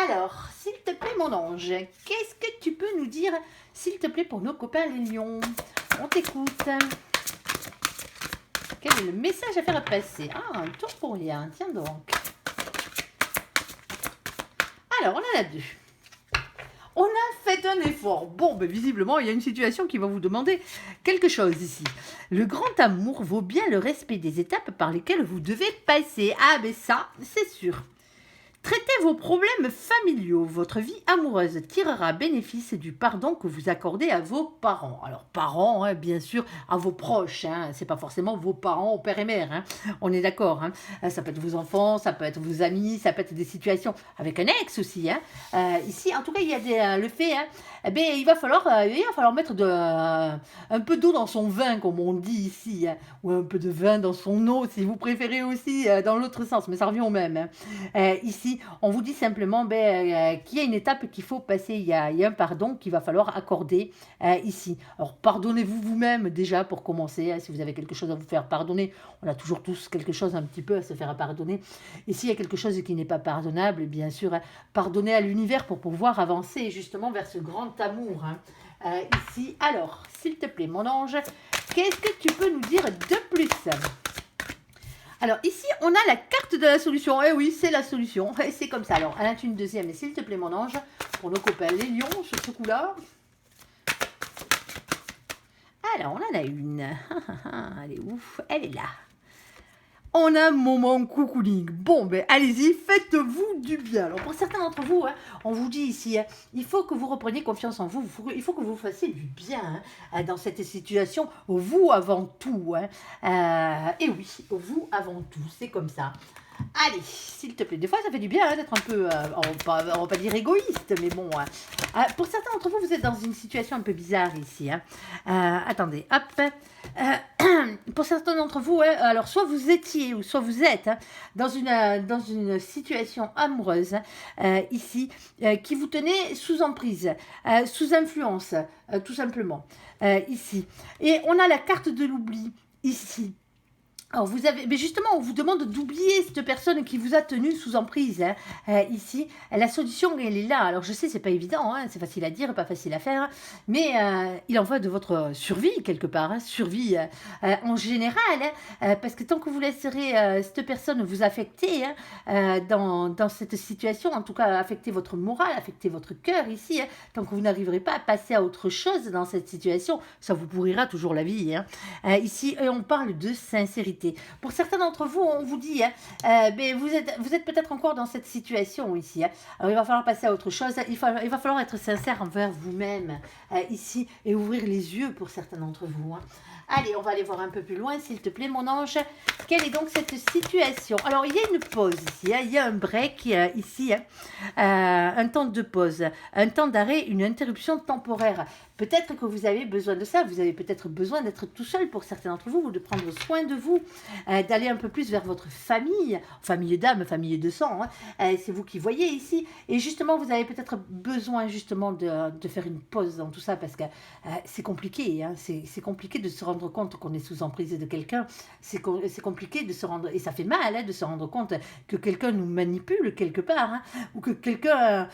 Alors, s'il te plaît, mon ange, qu'est-ce que tu peux nous dire, s'il te plaît, pour nos copains les lions? On t'écoute. Quel est le message à faire passer? Ah, un tour pour rien. Tiens donc. Alors, on en a 2. On a fait un effort. Bon, visiblement, il y a une situation qui va vous demander quelque chose ici. Le grand amour vaut bien le respect des étapes par lesquelles vous devez passer. Ah, ça, c'est sûr. Traitez vos problèmes familiaux. Votre vie amoureuse tirera bénéfice du pardon que vous accordez à vos parents. Alors, parents, hein, bien sûr, à vos proches. Hein. C'est pas forcément vos parents, père et mère. Hein. On est d'accord. Hein. Ça peut être vos enfants, ça peut être vos amis, ça peut être des situations avec un ex aussi. Hein. Ici, en tout cas, il y a le fait. Hein, il va falloir mettre un peu d'eau dans son vin, comme on dit ici. Hein, ou un peu de vin dans son eau, si vous préférez aussi, dans l'autre sens. Mais ça revient au même. Hein. Ici, on vous dit simplement qu'il y a une étape qu'il faut passer, il y a un pardon qu'il va falloir accorder ici. Alors pardonnez-vous vous-même déjà pour commencer, hein, si vous avez quelque chose à vous faire pardonner, on a toujours tous quelque chose un petit peu à se faire pardonner. Et s'il y a quelque chose qui n'est pas pardonnable, bien sûr, hein, pardonnez à l'univers pour pouvoir avancer justement vers ce grand amour. Hein. Ici, alors, s'il te plaît mon ange, qu'est-ce que tu peux nous dire de plus ? Alors ici, on a la carte de la solution. Eh oui, c'est la solution. Et c'est comme ça. Alors, elle a une deuxième. Et s'il te plaît, mon ange, pour nos copains les lions, sur ce coup-là. Alors, on en a une. Elle est ouf. Elle est là. On a un moment cocooning. Bon, allez-y, faites-vous du bien. Alors, pour certains d'entre vous, hein, on vous dit ici, hein, il faut que vous repreniez confiance en vous. Il faut que vous fassiez du bien hein, dans cette situation. Vous avant tout. Hein. Et oui, vous avant tout. C'est comme ça. Allez, s'il te plaît. Des fois, ça fait du bien hein, d'être un peu, on va pas dire égoïste, mais bon. Hein. Pour certains d'entre vous, vous êtes dans une situation un peu bizarre ici. Hein. Attendez, hop. Pour certains d'entre vous, hein, alors soit vous étiez ou soit vous êtes hein, dans une situation amoureuse ici qui vous tenait sous emprise, sous influence, tout simplement, ici. Et on a la carte de l'oubli ici. Alors mais justement, on vous demande d'oublier cette personne qui vous a tenu sous emprise. Hein. Ici, la solution, elle est là. Alors je sais, c'est pas évident, hein, c'est facile à dire, pas facile à faire, mais il en va de votre survie quelque part, hein, survie en général, hein, parce que tant que vous laisserez cette personne vous affecter hein, dans cette situation, en tout cas affecter votre morale, affecter votre cœur ici, hein, tant que vous n'arriverez pas à passer à autre chose dans cette situation, ça vous pourrira toujours la vie. Hein. Ici, on parle de sincérité. Pour certains d'entre vous, on vous dit, hein, vous êtes peut-être encore dans cette situation ici. Hein. Alors, il va falloir passer à autre chose. Il va falloir être sincère envers vous-même ici et ouvrir les yeux pour certains d'entre vous. Hein. Allez, on va aller voir un peu plus loin, s'il te plaît, mon ange. Quelle est donc cette situation? Alors, il y a une pause ici. Hein. Il y a un break ici. Hein. Un temps de pause, un temps d'arrêt, une interruption temporaire. Peut-être que vous avez besoin de ça. Vous avez peut-être besoin d'être tout seul pour certains d'entre vous, ou de prendre soin de vous, d'aller un peu plus vers votre famille, famille d'âme, famille de sang. Hein. C'est vous qui voyez ici. Et justement, vous avez peut-être besoin justement de faire une pause dans tout ça parce que c'est compliqué. Hein. C'est compliqué de se rendre compte qu'on est sous emprise de quelqu'un. C'est compliqué de se rendre, et ça fait mal hein, de se rendre compte que quelqu'un nous manipule quelque part, hein, ou que quelqu'un,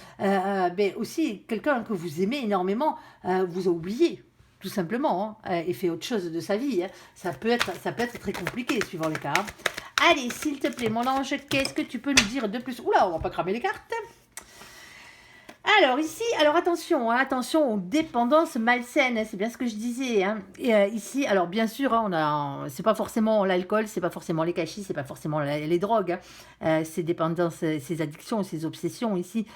aussi quelqu'un que vous aimez énormément, vous a oublié, tout simplement, hein, et fait autre chose de sa vie. Hein. Ça peut être très compliqué, suivant les cas. Hein. Allez, s'il te plaît, mon ange, qu'est-ce que tu peux nous dire de plus? Oula, on va pas cramer les cartes. Alors ici, attention, hein, attention aux dépendances malsaines, hein, c'est bien ce que je disais. Hein. Et, ici, alors bien sûr, hein, c'est pas forcément l'alcool, c'est pas forcément les cachis, c'est pas forcément les drogues. Hein. Ces dépendances, ces addictions, ces obsessions ici,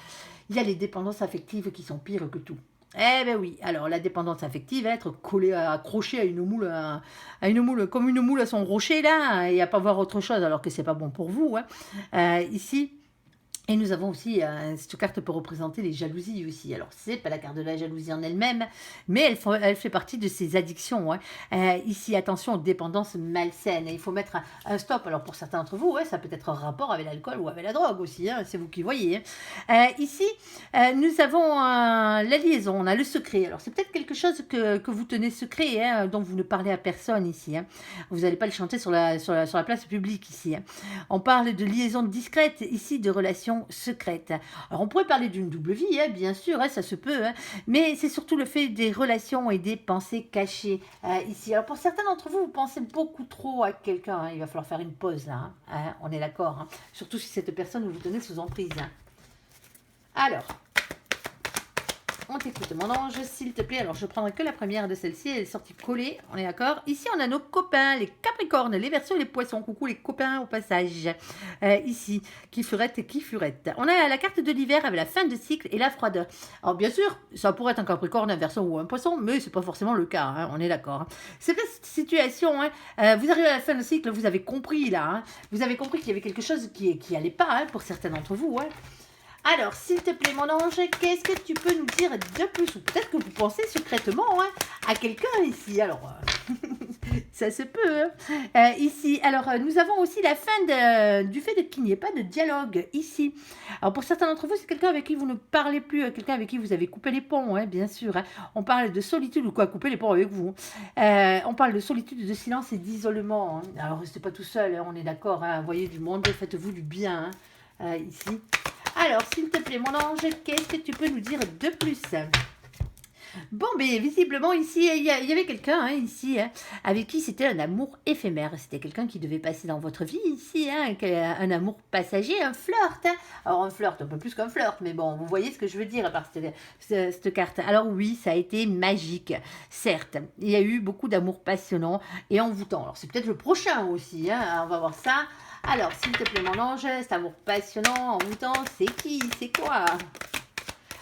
il y a les dépendances affectives qui sont pires que tout. Eh ben oui, alors la dépendance affective, être collé, accroché à une moule, comme une moule à son rocher là, et à pas voir autre chose, alors que c'est pas bon pour vous, hein. Ici, et nous avons aussi, cette carte peut représenter les jalousies aussi. Alors, c'est pas la carte de la jalousie en elle-même, mais elle fait partie de ces addictions, hein. Ici, attention aux dépendances malsaines. Il faut mettre un stop. Alors, pour certains d'entre vous, ouais, ça peut être en rapport avec l'alcool ou avec la drogue aussi, hein, c'est vous qui voyez, hein. Ici, nous avons la liaison, on a le secret. Alors, c'est peut-être quelque chose que vous tenez secret, hein, dont vous ne parlez à personne ici, hein. Vous n'allez pas le chanter sur la place publique ici, hein. On parle de liaison discrète, ici de relations secrètes. Alors on pourrait parler d'une double vie, hein, bien sûr, hein, ça se peut, hein, mais c'est surtout le fait des relations et des pensées cachées ici. Alors pour certains d'entre vous, vous pensez beaucoup trop à quelqu'un, hein, il va falloir faire une pause là, hein, on est d'accord, hein, surtout si cette personne vous tenez sous emprise, hein. Alors, on t'écoute, mon ange, s'il te plaît. Alors, je prendrai que la première de celle-ci. Elle est sortie collée, on est d'accord. Ici, on a nos copains, les capricornes, les verseaux et les poissons. Coucou les copains au passage. Ici, qui furette et qui furette. On a la carte de l'hiver avec la fin de cycle et la froideur. Alors, bien sûr, ça pourrait être un capricorne, un verseau ou un poisson, mais c'est pas forcément le cas, hein, on est d'accord, hein. C'est cette situation, hein, vous arrivez à la fin de cycle, vous avez compris là, hein, vous avez compris qu'il y avait quelque chose qui allait pas, hein, pour certains d'entre vous, hein. Alors, s'il te plaît, mon ange, qu'est-ce que tu peux nous dire de plus? Ou peut-être que vous pensez secrètement, hein, à quelqu'un ici. Alors, ça se peut, hein. Ici, alors, nous avons aussi la fin du fait qu'il n'y ait pas de dialogue ici. Alors, pour certains d'entre vous, c'est quelqu'un avec qui vous ne parlez plus, quelqu'un avec qui vous avez coupé les ponts, hein, bien sûr, hein. On parle de solitude ou quoi, couper les ponts avec vous. On parle de solitude, de silence et d'isolement, hein. Alors, restez pas tout seul, hein, on est d'accord, hein, voyez du monde, faites-vous du bien, hein, ici. Alors, s'il te plaît, mon ange, qu'est-ce que tu peux nous dire de plus? Bon, mais visiblement, ici, il y avait quelqu'un, hein, ici, hein, avec qui c'était un amour éphémère. C'était quelqu'un qui devait passer dans votre vie, ici, hein, un amour passager, un flirt, hein. Alors, un flirt, un peu plus qu'un flirt, mais bon, vous voyez ce que je veux dire par cette carte. Alors oui, ça a été magique, certes. Il y a eu beaucoup d'amour passionnant et envoûtant. Alors, c'est peut-être le prochain aussi, hein, on va voir ça. Alors, s'il te plaît, mon ange, cet amour passionnant, envoûtant, c'est qui? C'est quoi?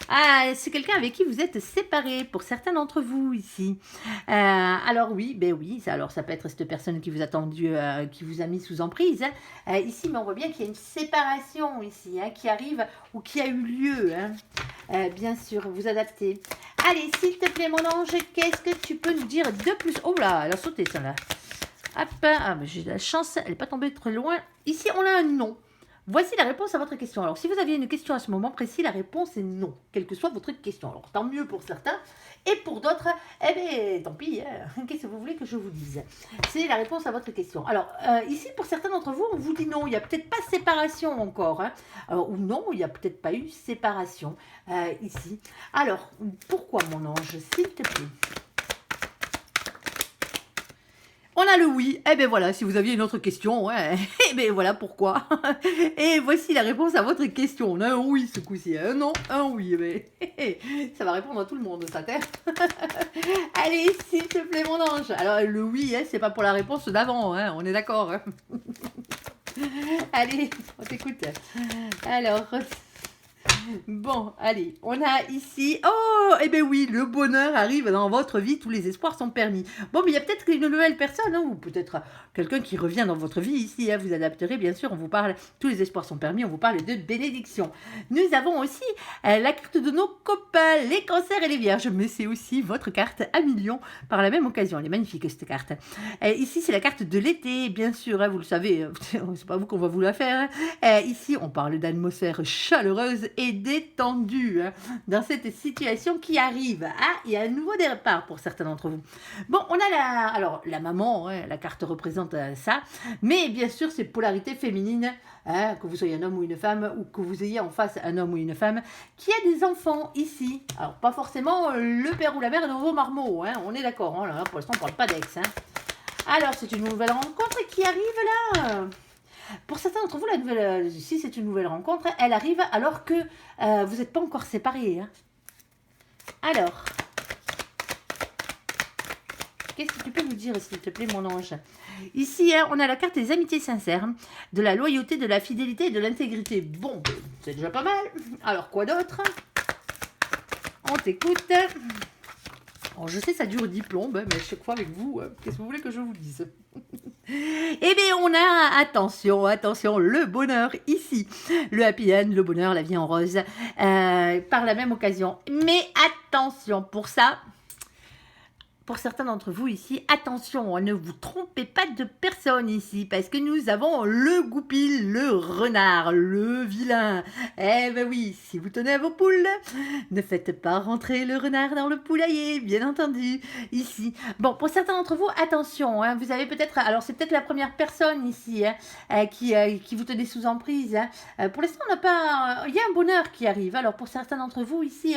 Ah, c'est quelqu'un avec qui vous êtes séparés, pour certains d'entre vous ici. Alors oui, ben oui, alors ça peut être cette personne qui vous a tendu, qui vous a mis sous emprise, hein. Ici, mais on voit bien qu'il y a une séparation ici, hein, qui arrive ou qui a eu lieu, hein. Bien sûr, vous adaptez. Allez, s'il te plaît, mon ange, qu'est-ce que tu peux nous dire de plus? Oh là, elle a sauté, celle-là. Hop, ah, mais j'ai de la chance, elle n'est pas tombée très loin. Ici, on a un non. Voici la réponse à votre question. Alors, si vous aviez une question à ce moment précis, la réponse est non, quelle que soit votre question. Alors, tant mieux pour certains, et pour d'autres, eh bien, tant pis, hein. Qu'est-ce que vous voulez que je vous dise? C'est la réponse à votre question. Alors, ici, pour certains d'entre vous, on vous dit non, il n'y a peut-être pas séparation encore, hein. Alors, ou non, il n'y a peut-être pas eu séparation ici. Alors, pourquoi, mon ange, s'il te plaît? On a le oui. Eh bien voilà, si vous aviez une autre question, ouais, eh bien voilà pourquoi. Et voici la réponse à votre question. On a un oui ce coup-ci, un non, un oui. Mais ça va répondre à tout le monde, ça terre. Allez, s'il te plaît, mon ange. Alors le oui, hein, c'est pas pour la réponse d'avant, hein, on est d'accord, hein. Allez, on t'écoute. Alors, bon, allez, on a ici... Oh, eh bien oui, le bonheur arrive dans votre vie, tous les espoirs sont permis. Bon, mais il y a peut-être une nouvelle personne, hein, ou peut-être quelqu'un qui revient dans votre vie ici, hein, vous adapterez, bien sûr, on vous parle, tous les espoirs sont permis, on vous parle de bénédiction. Nous avons aussi la carte de nos copains, les cancers et les vierges, mais c'est aussi votre carte à millions par la même occasion. Elle est magnifique, cette carte. Ici, c'est la carte de l'été, bien sûr, hein, vous le savez, c'est pas vous qu'on va vous la faire, hein. Ici, on parle d'atmosphère chaleureuse et détendue, hein, dans cette situation qui arrive. Ah, il y a un nouveau départ pour certains d'entre vous. Bon, on a alors, la maman, hein, la carte représente ça, mais bien sûr, c'est polarité féminine, hein, que vous soyez un homme ou une femme, ou que vous ayez en face un homme ou une femme, qui a des enfants ici. Alors, pas forcément le père ou la mère de vos marmots, hein, on est d'accord, hein, là, pour l'instant, on ne parle pas d'ex, hein. Alors, c'est une nouvelle rencontre qui arrive là. Pour certains d'entre vous, si c'est une nouvelle rencontre, elle arrive alors que vous n'êtes pas encore séparés, hein. Alors, qu'est-ce que tu peux nous dire, s'il te plaît, mon ange? Ici, hein, on a la carte des amitiés sincères, de la loyauté, de la fidélité et de l'intégrité. Bon, c'est déjà pas mal. Alors, quoi d'autre? On t'écoute. Alors, je sais, ça dure 10 plombes, mais à chaque fois avec vous, qu'est-ce que vous voulez que je vous dise? Eh bien, on a, attention, attention, le bonheur ici. Le happy end, le bonheur, la vie en rose, par la même occasion. Mais attention, pour ça, pour certains d'entre vous ici, attention, ne vous trompez pas de personne ici, parce que nous avons le goupil, le renard, le vilain. Eh ben oui, si vous tenez à vos poules, ne faites pas rentrer le renard dans le poulailler, bien entendu, ici. Bon, pour certains d'entre vous, attention, hein, vous avez peut-être, alors c'est peut-être la première personne ici qui vous tenait sous emprise. Pour l'instant, on n'a pas, il y a un bonheur qui arrive. Alors pour certains d'entre vous ici,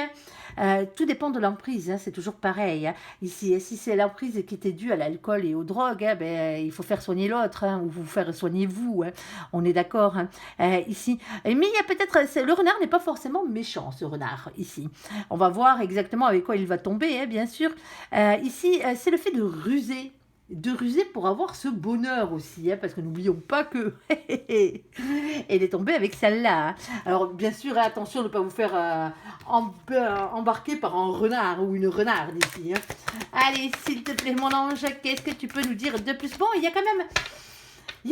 tout dépend de l'emprise, hein, c'est toujours pareil. Hein. Ici, si c'est l'emprise qui était due à l'alcool et aux drogues, hein, ben, il faut faire soigner l'autre, hein, ou vous faire soigner vous. Hein. On est d'accord hein, ici. Mais il y a peut-être, le renard n'est pas forcément méchant, ce renard ici. On va voir exactement avec quoi il va tomber, hein, bien sûr. Ici, c'est le fait de ruser pour avoir ce bonheur aussi, hein, parce que n'oublions pas que elle est tombée avec celle-là. Hein. Alors bien sûr, attention de ne pas vous faire embarquer par un renard ou une renarde ici. Hein. Allez, s'il te plaît, mon ange, qu'est-ce que tu peux nous dire de plus? Bon, il y a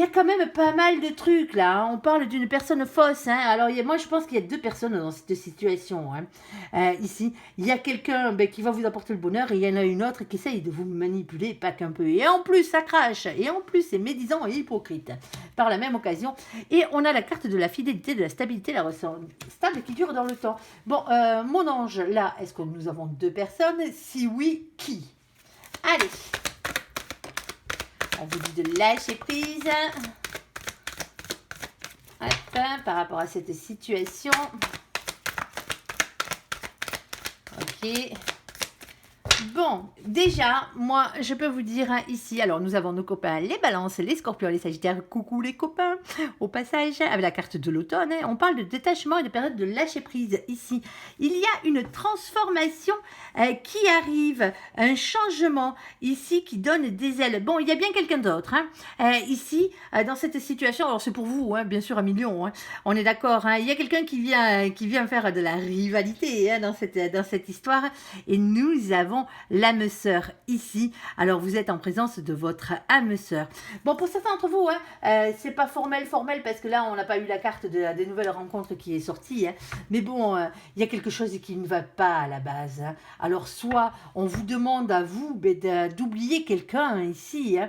quand même pas mal de trucs là. Hein. On parle d'une personne fausse. Hein. Alors moi je pense qu'il y a deux personnes dans cette situation. Hein. Ici, il y a quelqu'un qui va vous apporter le bonheur et il y en a une autre qui essaye de vous manipuler, pas qu'un peu. Et en plus ça crache. Et en plus c'est médisant et hypocrite. Par la même occasion. Et on a la carte de la fidélité, de la stabilité, la relation stable qui dure dans le temps. Bon, mon ange, là, est-ce que nous avons deux personnes? Si oui, qui? Allez. On vous dit de lâcher prise. Hop, par rapport à cette situation. Ok. Bon, déjà, moi, je peux vous dire hein, ici, alors nous avons nos copains, les balances, les scorpions, les sagittaires, coucou les copains, au passage, avec la carte de l'automne, hein, on parle de détachement et de période de lâcher prise ici. Il y a une transformation qui arrive, un changement ici qui donne des ailes. Bon, il y a bien quelqu'un d'autre, hein, ici, dans cette situation, alors c'est pour vous, hein, bien sûr, un million, hein, on est d'accord, hein, il y a quelqu'un qui vient faire de la rivalité hein, dans cette histoire, et nous avons l'âme sœur ici. Alors vous êtes en présence de votre âme sœur. Bon, pour certains d'entre vous, hein, c'est pas formel parce que là on n'a pas eu la carte des nouvelles rencontres qui est sortie. Hein. Mais bon, il y a quelque chose qui ne va pas à la base. Hein. Alors soit on vous demande à vous d'oublier quelqu'un ici,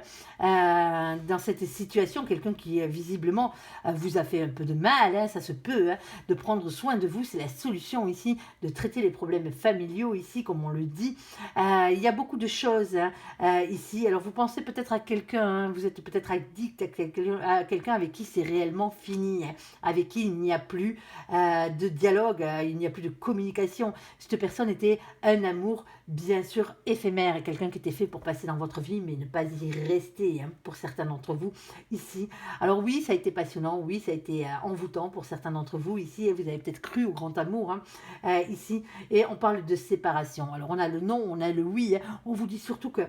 hein, dans cette situation, quelqu'un qui visiblement vous a fait un peu de mal, hein, ça se peut, hein, de prendre soin de vous, c'est la solution ici, de traiter les problèmes familiaux ici, comme on le dit. Il y a beaucoup de choses hein, ici. Alors vous pensez peut-être à quelqu'un, hein, vous êtes peut-être addict à quelqu'un avec qui c'est réellement fini, hein, avec qui il n'y a plus de dialogue, il n'y a plus de communication. Cette personne était un amour bien sûr éphémère, quelqu'un qui était fait pour passer dans votre vie mais ne pas y rester hein, pour certains d'entre vous ici. Alors oui, ça a été passionnant, oui, ça a été envoûtant pour certains d'entre vous ici, et vous avez peut-être cru au grand amour hein, ici, et on parle de séparation. Alors on a le non, on a le oui, hein. On vous dit surtout que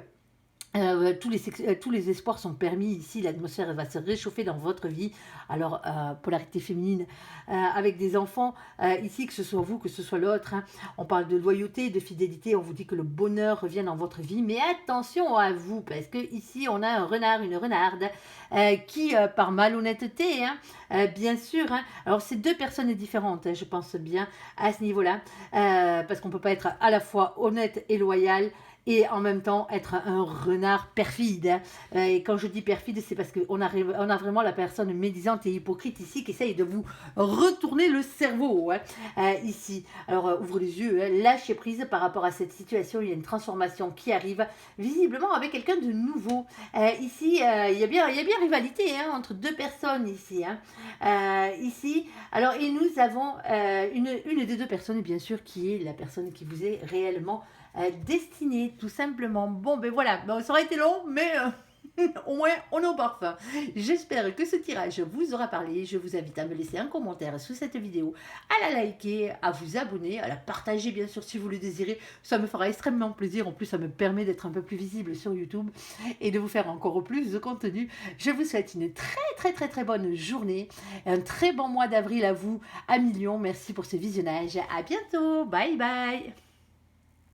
tous les espoirs sont permis ici, l'atmosphère va se réchauffer dans votre vie. Alors, polarité féminine, avec des enfants, ici, que ce soit vous, que ce soit l'autre, hein, on parle de loyauté, de fidélité, on vous dit que le bonheur revient dans votre vie, mais attention à vous, parce que ici, on a un renard, une renarde, qui, par malhonnêteté, hein, bien sûr, hein, alors c'est deux personnes différentes, hein, je pense bien, à ce niveau-là, parce qu'on ne peut pas être à la fois honnête et loyal, et en même temps être un renard perfide. Hein. Et quand je dis perfide, c'est parce qu'on a vraiment la personne médisante et hypocrite ici qui essaye de vous retourner le cerveau hein, ici. Alors ouvrez les yeux, hein, lâchez prise par rapport à cette situation. Il y a une transformation qui arrive visiblement avec quelqu'un de nouveau. Ici, il y a bien rivalité hein, entre deux personnes ici. Hein. Ici, alors et nous avons une des deux personnes bien sûr qui est la personne qui vous est réellement destinée, tout simplement. Bon, ben voilà, ben, ça aurait été long, mais au moins on est au parfum. J'espère que ce tirage vous aura parlé. Je vous invite à me laisser un commentaire sous cette vidéo, à la liker, à vous abonner, à la partager bien sûr si vous le désirez. Ça me fera extrêmement plaisir. En plus, ça me permet d'être un peu plus visible sur YouTube et de vous faire encore plus de contenu. Je vous souhaite une très bonne journée, un très bon mois d'avril à vous, à millions. Merci pour ce visionnage. À bientôt. Bye bye.